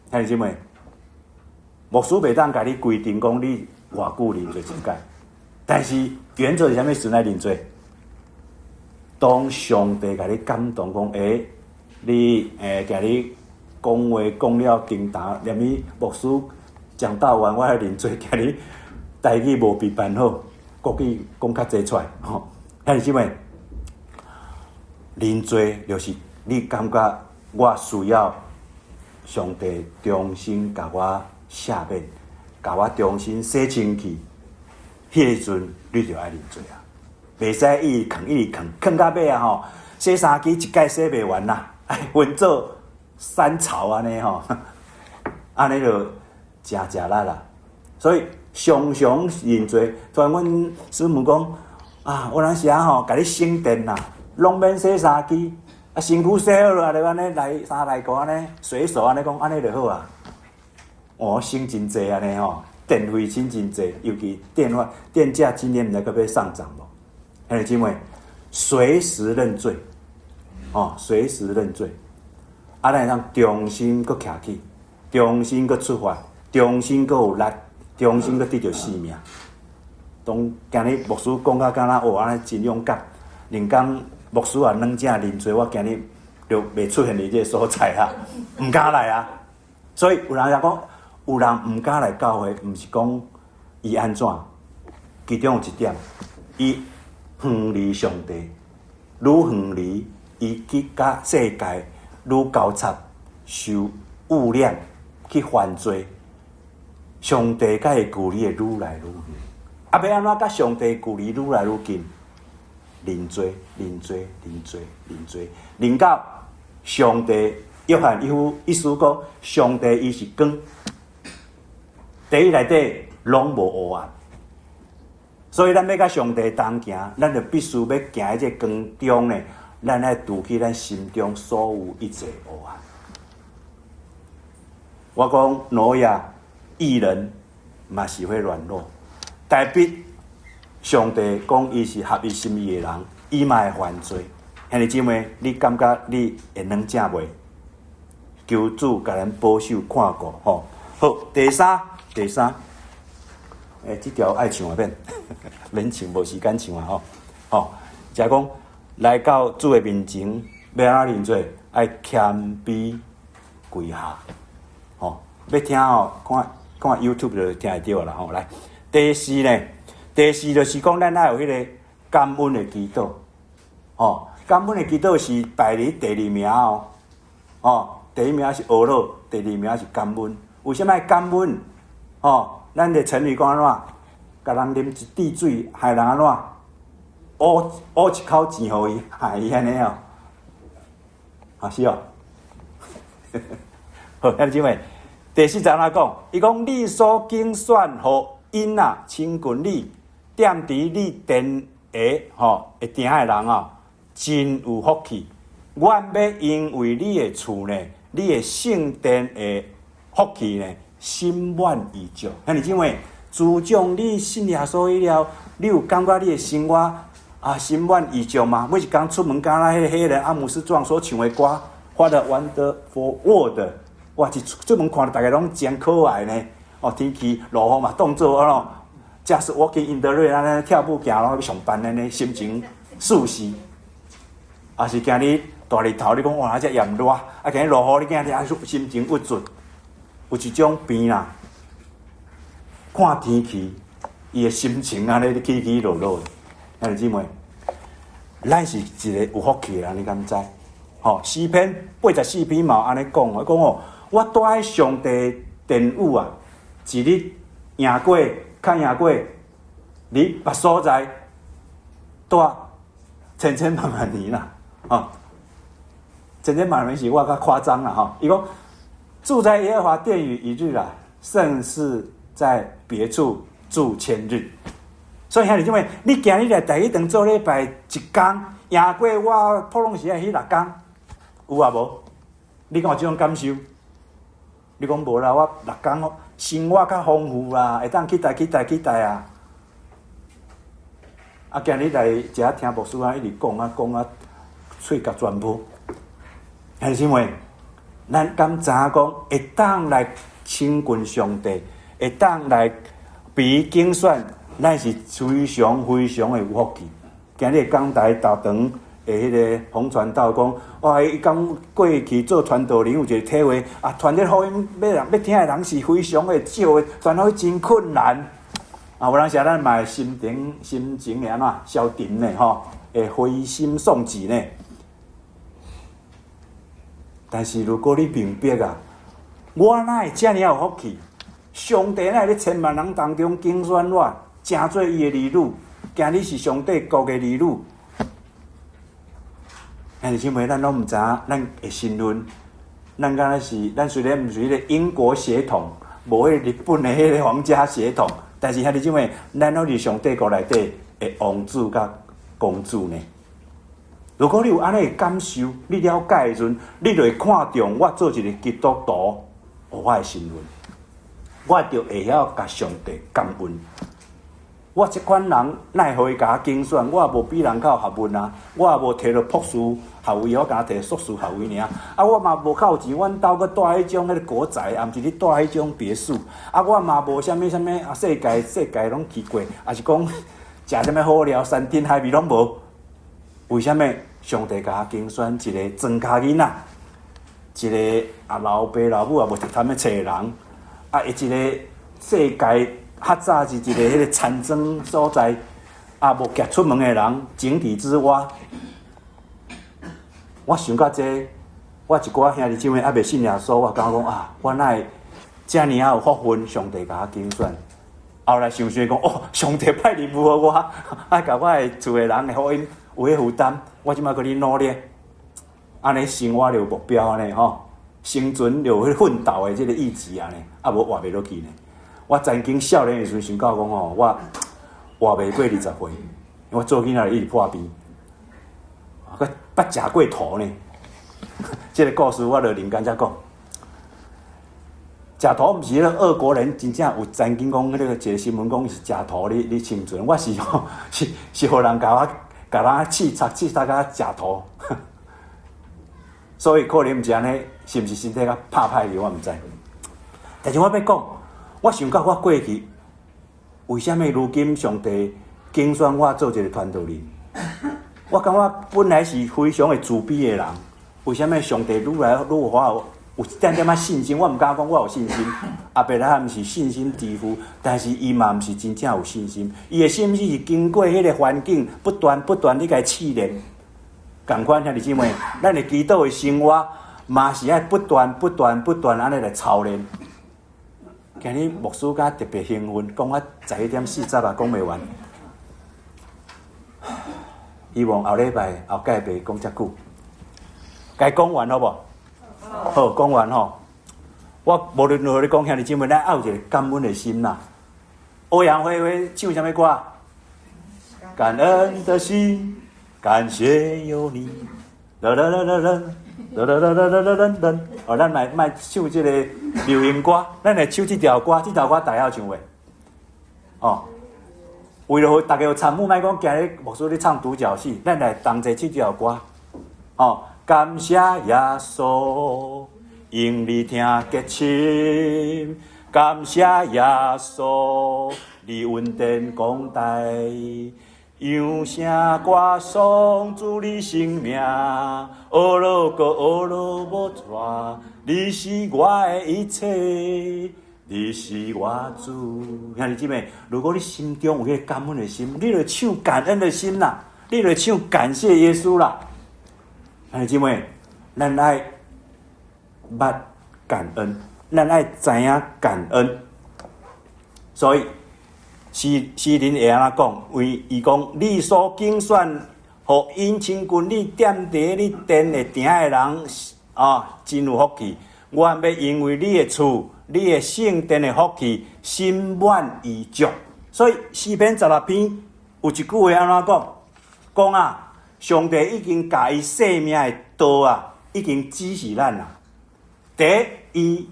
兄弟姊妹，牧师袂当甲你规定讲你偌久啉醉一摆，但是原则是啥物时来啉醉？当上帝甲你感动讲，你甲你讲话讲了叮当，连伊牧师讲到完，我还啉醉，今日台语无比办好，国语讲较济出来吼。兄弟姊妹，啉醉就是你感觉我需要上帝重新甲我赦免，甲我重新洗清气，迄个阵你就爱啉醉啊！袂使一直囥到尾啊吼！洗衫机一概洗袂完啦，分做3槽安尼吼，安尼就真力啦。所以常常啉醉，突然阮师母讲有当时吼，甲你省电啦，拢免洗衫机，身躯洗好了，就安尼来衫内裤安尼，随手安尼讲，安尼就好啊。省真济安尼吼，电费省真济，尤其电价今年毋知要上涨无？兄弟姊妹，随时认罪，随时认罪，咱会当重新搁徛起，重新搁出发，重新搁有力，重新搁得到生命。当今日牧师讲到敢若安尼真勇敢，人讲牧师啊，软正啉醉，我今日就袂出现伫这个所在啊，毋敢来啊。所以有人讲，有人毋敢来教会，毋是讲伊安怎，其中有一点，伊远离上帝，愈远离，伊去甲世界愈交叉，受污染，去犯罪，上帝甲伊距离会愈来愈远。要安怎甲上帝距离愈来愈近？啉醉，啉到上帝约翰意思讲，上帝伊是光，第一内底拢无黑暗。所以咱要甲上帝同行，咱就必须要行喺这光中呢，咱要除去咱心中所有一切黑暗。我讲挪亚义人嘛是会软弱，代笔上帝讲伊是合伊心意的人，伊嘛会犯罪。兄弟姊妹，你感觉你会软正袂？求主甲咱保守看顾吼。好，第三。这条爱唱啊免唱，无时间唱啊吼。就是讲来到主的面前，要安怎认罪？爱谦卑跪下。要听看 YouTube 就听会到啦吼。来，第四就是讲咱爱有迄个感恩的祈祷。感恩的祈祷是排伫第2名第1名是阿乐，第2名是感恩。为什么爱感恩？咱的成语讲安怎？甲人啉一滴水，害人安怎？挖一口钱互伊，害伊安尼是哦。好，兄弟姊妹，第4章安怎讲？伊讲你所竞选互因亲近你，踮伫你殿下会定的人真有福气。阮要因为你的厝呢，你的圣殿的福气呢，心满意足。兄弟姊妹，自从你信耶稣以了，你有感觉你的生活心满意足吗？每一天出门，敢若迄个黑人阿姆斯壮所唱的歌，What a wonderful world！ 哇，出门看到大家拢真可爱呢。天气落雨嘛，当作just walking in the rain， 安尼跳舞行咯，要上班安尼，心情舒适。是今日大日头，你讲哇，这炎热，啊，今日落雨，你惊你心情郁卒，有一种病啦。看天气，伊的心情安尼起起落落的，兄弟姊妹，咱是一个有福气的人，你敢知？吼，诗篇84篇嘛，安尼讲，伊讲哦，我住喺上帝殿宇啊，一日赢过，较赢过，你别所在，住千千万万年啦，吼，千千万万年是我较夸张啦，吼，伊讲住在耶和华殿宇一日啊，胜似在别处住千日。所以兄弟姊妹，你今日来第一堂做礼拜一天，赢过我普通时啊迄6天，有啊无？你敢有这种感受？你讲无啦，我6天生活较丰富啦，会当期待啊！啊，今日来遮听牧师啊，一直讲啊，喙甲全部。兄弟姊妹，咱敢知影讲会当来亲近上帝，会当来被竞选？咱是非常非常的有福气。今日讲台道堂的迄个洪传道讲，哇，伊讲过去做传道人有一个体会啊，传dit福音要听的人是非常的少的，传福音真困难。啊，有当时咱嘛心情会安怎消沉呢？吼，会灰心丧志呢。但是如果你明白啊，我哪会遮尔有福气？上帝哪会咧千万人当中竞选我？成做伊的儿女，今日是上帝国的儿女。兄弟姊妹，咱拢毋知影，咱的身份，咱敢若是，咱虽然毋是迄个英国血统，无迄日本的迄个皇家血统，但是兄弟姊妹，咱拢是上帝国内底的王子甲公主呢。如果你有安尼的感受，你了解的时阵，你就会看重我做一个基督徒，我的身份，我就会晓甲上帝感恩。我这款人，奈何伊甲我竞选？我也无比人较有学问啊，我也无摕到博士学位，我甲摕硕士学位尔。啊，我嘛无较有钱，阮兜佫住迄种迄个国宅，也毋是咧住迄种别墅。啊，我嘛无啥物啊，世界拢去过，也是讲食啥物好料，山珍海味拢无。为虾米上帝甲我竞选一个庄稼囡仔，一个老爸老母也无读他们册人，啊，一个世界。较早是一个迄个田庄所在，啊无夹出门的人，井底之蛙。我想到这，我一寡兄弟姊妹还未信耶稣，我感觉讲啊，我哪会遮尔有福分，上帝甲我拣选。后来想想讲，哦，上帝派礼物互我，啊，甲我的厝的人的福音有迄负担，我即摆搁咧努力，安尼生活就有目标安尼吼，生存就有迄奋斗的即个意志安尼，啊无活袂落去呢。我曾经少年的时阵想到讲吼，我活袂过20岁，我做囡仔一直破病，佮捌食过土呢。这个故事我就灵感才讲，食土毋是迄个俄国人真正有曾经讲迄个一个新闻讲是食土咧生存，我是吼是互人甲人刺杀甲食土，所以可能毋是安尼，是毋是身体较拍歹去我毋知。但是我要讲。我想到我过去，为虾米如今上帝拣选我做一个传道人？我感觉本来是非常的自卑的人，为虾米上帝愈来愈我有一点点仔信心？我毋敢讲我有信心，阿伯拉罕是信心之父，但是伊嘛毋是真正有信心。伊的心是经过迄个环境不断咧甲试炼。共款兄弟姊妹，咱的基督的生活嘛是爱不断安尼来操练。今日牧师甲特别兴奋，讲我11:40啊，讲袂完。希望后礼拜后届袂讲遮久，该讲完好无？好，讲完吼。我无论如何咧讲，兄弟姊妹，咱要有一个感恩的心呐。欧阳菲菲唱啥物歌？感恩的心，感谢有你。啦啦啦啦啦。哦，咱卖唱即个流行歌，咱来唱即条歌，大家有唱袂？哦，为了大家有参与，莫讲今日牧师咧唱独角戏，咱来同齐即条歌。哦，感谢耶稣，因你听结亲，感谢耶稣，你恩典广大，扬声歌颂主你生命，阿罗个阿罗无错，你是我的一切，你是我主。兄弟姊妹，如果你心中有迄个感恩的心，你就唱感恩的心啦，你就唱感谢耶稣啦。兄弟姊妹，咱爱捌感恩，咱爱知影感恩，所以。诗人会安怎讲？为伊讲，你所竞选，互因亲君你踮伫你殿的埕的人真有福气。我要因为你的厝、你的圣殿的福气，心满意足。所以诗篇16篇有一句话安怎讲？讲啊，上帝已经甲伊生命的道已经指示咱啦。第一，伊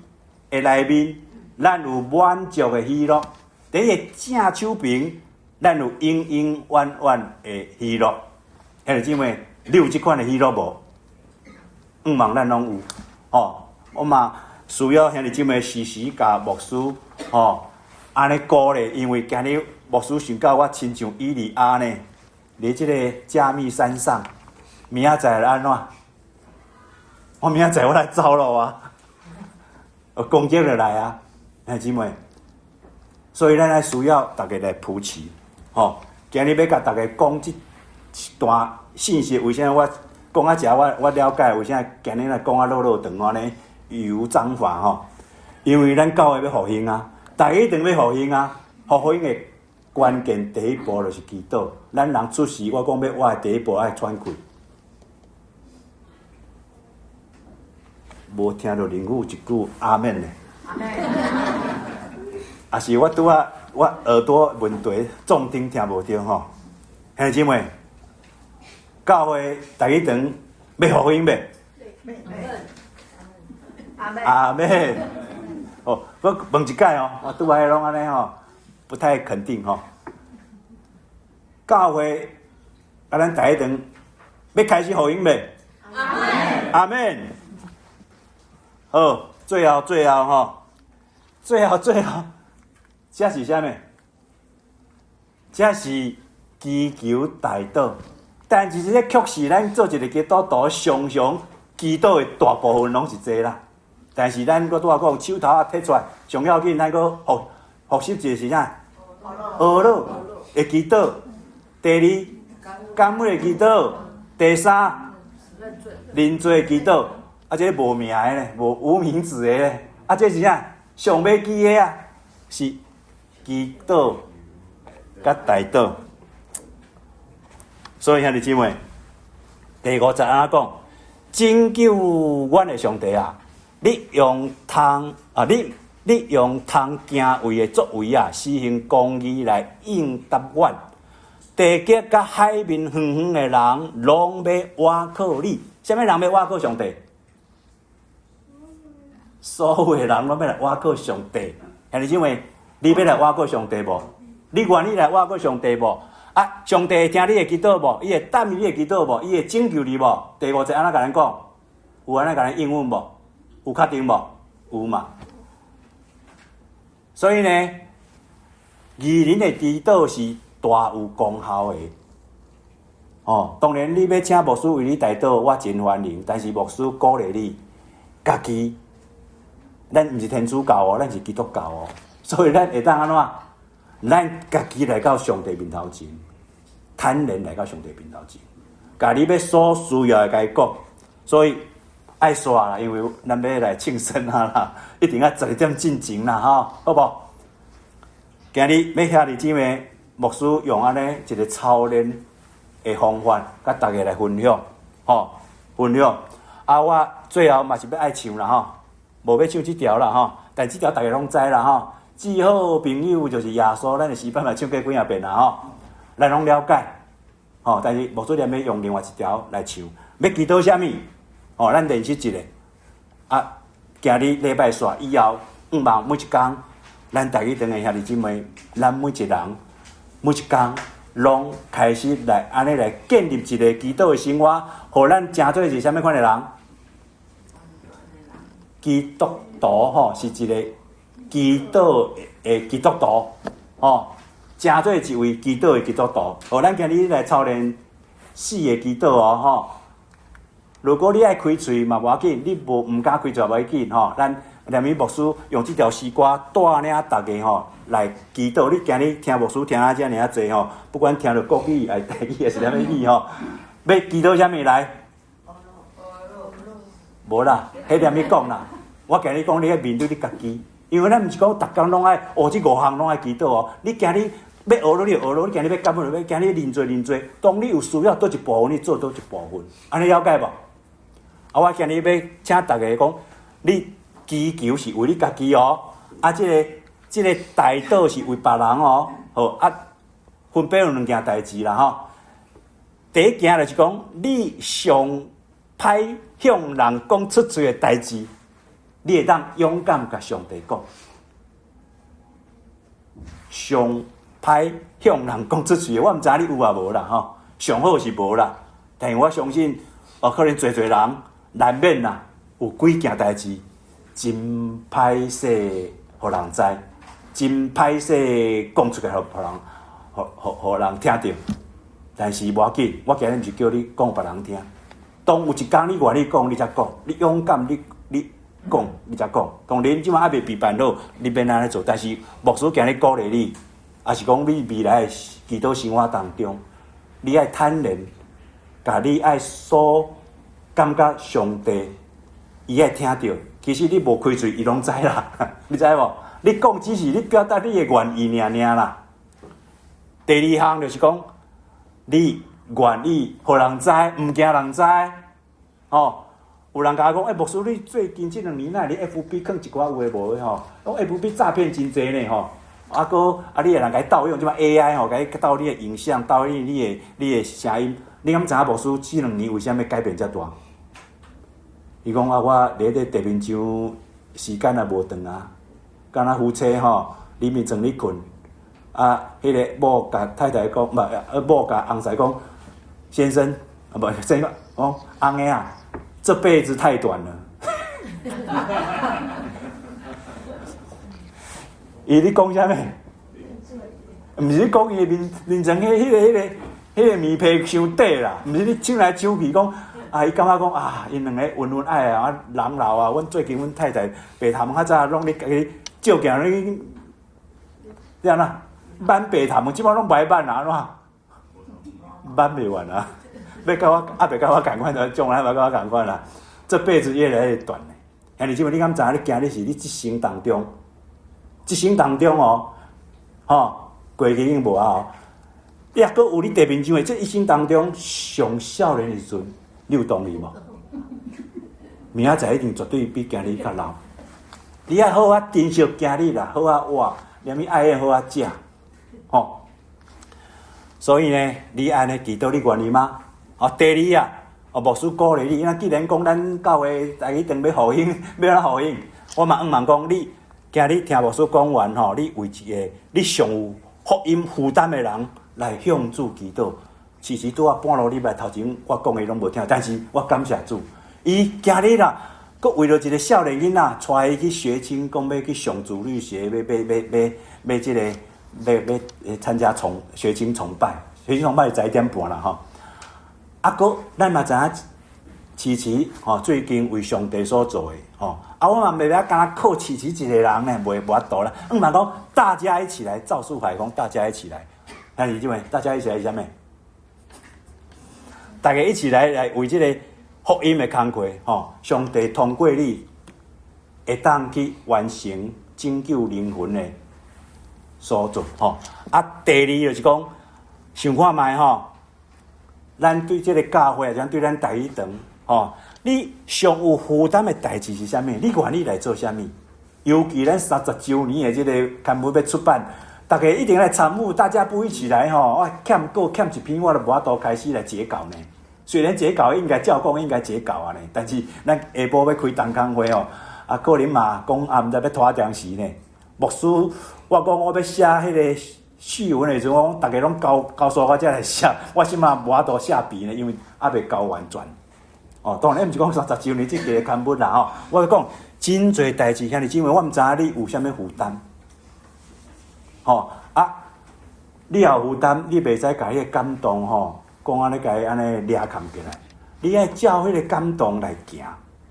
的内面，咱有满足的喜乐。伫伊正手边，咱有永永远远的喜乐。兄弟姊妹，你有即款的喜乐无？毋望咱拢有。我嘛需要兄弟姊妹时时甲牧师安尼鼓励，因为今日牧师想到我亲像以利亚呢，伫即个加密山上，明仔载来安怎？我明仔载我来走路攻击就来啊，兄弟姊妹。所以咱来需要大家来扶持，今日要甲大家讲这段信息，为啥我讲啊？我了解为啥今日来讲啊？落长安尼语无章法因为咱教会要复兴啊，大家一定要复兴啊。复兴的关键第一步就是祈祷。咱人出事，我讲要我的第一步爱喘气。无听到灵父一句阿门呢？阿门。也是我拄啊，我耳朵问题重听听无着兄弟姊妹，教会第一堂要复兴未？阿门。我问一解我拄啊拢安尼不太肯定教会咱第一堂要开始复兴未？阿门。好，最后最后。这是啥物？这是祈求代祷，但是这确实咱做一个基督徒，常常祈祷的大部分拢是这啦。但是咱搁拄仔讲，手头摕出来，上要紧，咱搁复习一个是啥？学乐的祈祷。第二，感恩的祈祷。第三，认罪的祈祷。这无名的咧，无名字的咧。这是啥？上要记的是。祈祷甲代祷，所以兄弟姊妹，第50安怎讲？拯救阮的上帝你用通行为的作为施行公义来应答阮。地极甲海面远远的人，拢要倚靠你。啥物人要倚靠上帝？所有的人拢要来倚靠上帝。兄弟姊妹。你要来倚靠上帝无？你愿意来倚靠上帝无？上帝会听你的祈祷无？伊会答应你的祈祷无？伊会拯救你无？第50安怎甲咱讲？有安怎甲咱应允无？有确定无？有嘛？所以呢，义人的祈祷是大有功效的。当然你要请牧师为你代祷，我真欢迎。但是牧师鼓励你，家己，咱毋是天主教咱是基督教所以咱会当安怎？咱家己来到上帝面头前，坦然来到上帝面头前，甲你要所需要的甲伊讲。所以爱刷啦，因为咱要来庆生啦，一定要12点进前啦，好无？今日要兄弟姊妹，牧师用安尼一个操练的方法，甲大家来分享，分享。我最后嘛是要爱唱啦，无要唱这条啦，但这条大家拢知啦，至好朋友就是耶稣，咱的诗班嘛唱过几啊遍啦咱拢了解。但是牧师念要用另外一条来唱，要祈祷啥物？咱练习一个。今日礼拜煞以后，望每一天，咱大家堂的兄弟姊妹，咱每一人每一天拢开始来安尼来建立一个祈祷的生活，互咱真做是啥物款的人？基督徒是一个祈祷的基督徒，成做一位基督的基督徒。哦，咱今日来操练4个基督哦，吼。如果你爱开喙嘛无要紧，你唔敢开嘴无要紧吼。咱连米牧师用这条诗歌带领大家吼来祈祷。你今日听牧师听啊遮尔啊济吼，不管听到国语还是台语还是啥物语吼，要祈祷啥物来？无啦，迄连米讲啦。我今日讲你要面对你家己，因为咱毋是讲逐工拢爱学这5项拢爱祈祷哦。你今日要学了你就学了，你今日要感恩就要，今日认罪。当你有需要倒一部分，你做倒一部分，安尼了解无？啊，我今日要请大家讲，你祈求是为你家己哦，啊，这个代祷是为别人哦，好啊，分别有2件代志啦吼。第一件就是讲，你上歹向人讲出嘴的代志，你会当勇敢甲上帝讲。上歹向人讲出嘴的，我毋知你有啊无啦吼，上好是无啦，但是我相信，可能侪人难免啦，有几件代志。真歹势，互人知；真歹势，讲出来，互人听到。但是无要紧，我今日毋是叫你讲别人听。当有一天你愿意讲，你才讲；你勇敢，你讲，你才讲。当然，即马还未被办好，你免安尼做。但是牧师今日鼓励你，也是讲你未来的祈祷生活当中，你爱坦然，甲你爱所感觉上帝，伊爱听到。其实你无开嘴，伊拢知啦，你知无？你讲只是你表达你的愿意尔啦。第2项就是讲，你愿意互人知，毋惊人知。哦，有人甲我讲，牧师，你最近这2年来，你 FB 放一寡有诶无诶吼？讲 FB 诈骗真济呢吼。你会人甲伊盗用即摆 AI 吼，甲伊盗你诶影像，盗你诶声音。你敢知影牧师这2年为虾米改变遮大？伊讲我伫咧地面上时间也无长啊，敢若夫妻吼，里面装咧困，迄个某甲太太讲，某甲翁婿讲，先生，先讲，翁个啊，这辈子太短了。伊咧讲啥物？毋是讲伊面前迄个面皮伤短啦，毋是你抢来抢去讲。伊感觉讲因2个恩爱啊，人老啊，阮最近阮太太白头毛较早拢咧家己照镜咧，这样啦，挽白头毛，即摆拢歹挽啊，挽袂完啊，要甲我袂甲我共款的，将来要甲我共款啦，这辈子越来越短嘞。兄弟姊妹，你敢知影？你今日是你一生当中哦，过去已经无啊，你还阁有你地面上的这一生当中上少年的时阵。你有动力无？明仔载一定绝对比今日较老。你爱好啊珍惜今日啦，好啊活，连你爱好啊食，吼。所以呢，你安尼祈祷你愿意吗？第2啊，牧师鼓励你，既然讲咱教会一定要复兴，要互兴，我嘛问讲你今日听牧师讲完吼，你为一个你上有福音负担的人来向主祈祷。其实拄啊半路礼拜头前，我讲的拢无听，但是我感谢主，伊今日啦，佮为了一个少年囡仔，带伊去学青，讲要去上主日学，要这个要参加学青崇拜，学青崇拜是11点半啦吼。佮咱嘛知影，琪最近为上帝所做的我嘛袂晓敢靠琪一个人呢，袂法度啦。嘛讲大家一起来，赵树海讲大家一起来，那你认为大家一起来是啥物？大家一起来为这个福音的工课，上帝通过你，会当去完成拯救灵魂的所做，第2就是讲，想看卖咱对这个教会，像对咱台语堂，你上有负担的代志是啥物？你愿意来做啥物？尤其咱30周年的这个刊物要出版，大家一定来参与，大家不一起来我欠一篇，我都无法度开始来截稿呢。虽然截稿应该照讲应该截稿呢，但是咱下晡要开同工会可能嘛讲毋知要拖长时呢。牧师，我讲我要写迄个序文的时候，大家拢交诉我才来写，我即马无法度写笔呢，因为未交完全。当然毋是讲30周年即个刊物啦我讲真侪代志，兄弟姊妹，我毋知影你有啥物负担。你也有负担，你袂使甲迄个感动吼，讲安尼甲伊安尼掠扛起来。你爱照迄个感动来行，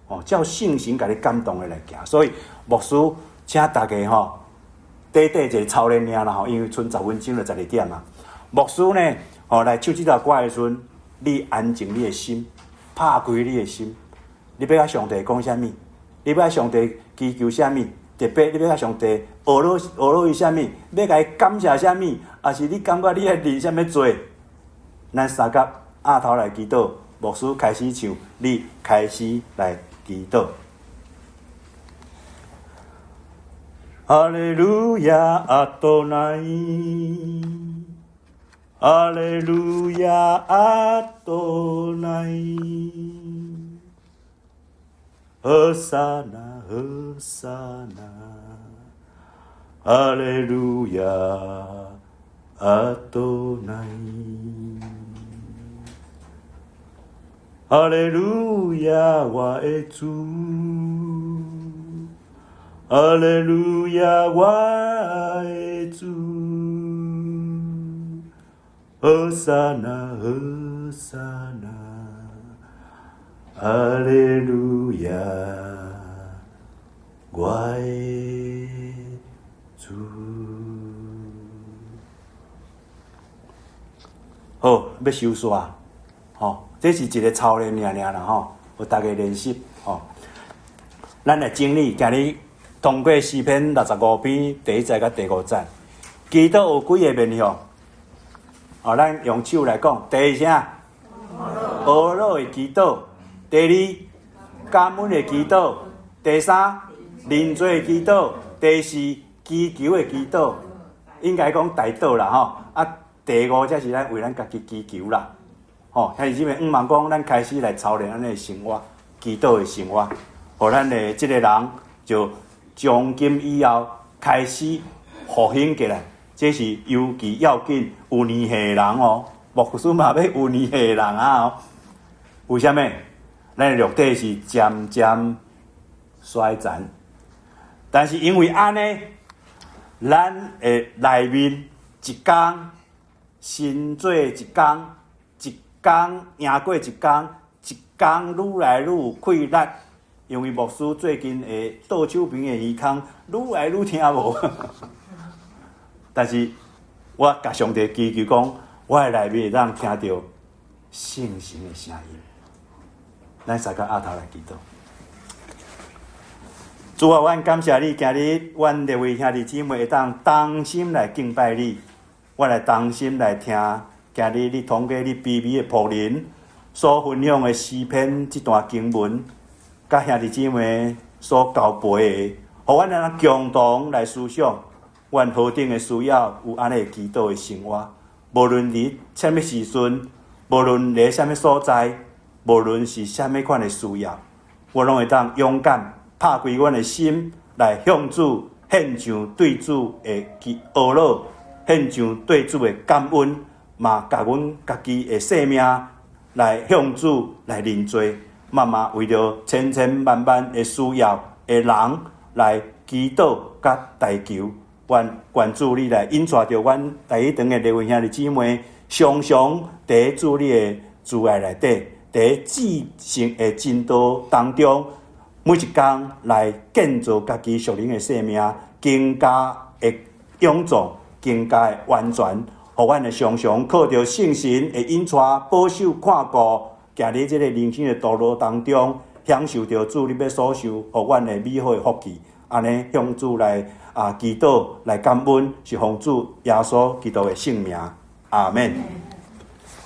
哦，照圣神甲你感动的来行。所以牧师请大家吼，短一个操练尔啦吼，因为剩10分钟就12点啊。牧师呢，吼来唱这条歌的时阵，你安静你的心，拍开你的心。你要甲上帝讲啥物？你要甲上帝祈求啥物？特别你要甲上帝学落伊啥物？要甲伊感谢啥物？还是你感觉你爱认啥物做？咱三甲压头来祈祷，牧师开始唱，你开始来祈祷。哈利路亚，阿多乃。哈利路亚，阿多乃。和撒那，和撒那，哈利路亚，阿多乃，哈利路亚，我的主，哈利路亚，我的主，和撒那，和撒那。哈利路亚，我的主。好，要收煞，吼，这是一个操练尔啦，吼，有大家练习，吼。咱来整理，今日通过诗篇65篇第1节甲第5节，祈祷有几个面向？哦，咱用手来讲，第一啥？阿罗的祈祷。第2，感恩的祈祷；第3，认罪的祈祷；第4，祈求的祈祷。应该讲大祷啦吼。啊，第5才是咱为咱家己祈求啦。吼，遐是即个望讲咱开始来操练咱的生活，祈祷的生活，互咱的即个人就从今以后开始复兴起来。这是尤其要紧，有年岁的人哦，牧师嘛要有年岁的人啊哦。为虾米？咱的肉体是渐渐衰残，但是因为安尼，咱的内面一天新做一天，一天赢过一天，一天愈来愈有快力。因为牧师最近的倒手边的耳孔愈来愈听无，但是我甲上帝祈求讲，我的内面会当听到圣神的声音。咱三个阿头来祈祷。主啊，阮感谢你，今日阮列位兄弟姊妹会当同心来敬拜你，我来同心来听。今日你通过你卑微的仆人所分享的诗篇这段经文，甲兄弟姊妹所交陪的，互阮来共同来思想，阮何等的需要有安尼祈祷的生活。无论伫什么时阵，无论伫什么所在。无论是啥物款的需要，我拢会当勇敢拍开阮的心，来向主献上对主的懊恼，献上对主的感恩，嘛甲阮家己的性命来向主来认罪，慢慢为着千千万万的需要的人来祈祷甲代求。愿主你来引带着阮第一堂的列位兄弟姊妹，常常伫主你的慈爱内底。在至圣的进度当中，每一天来建造家己属灵的生命，更加的勇壮，更加的完全，互阮的常常靠着圣神的引带、保守、看顾，行伫这个人生的道路当中，享受着主你要所受，互阮的美好的福气。安尼向主来祈祷，来感恩，是奉主耶稣基督的圣名，阿门。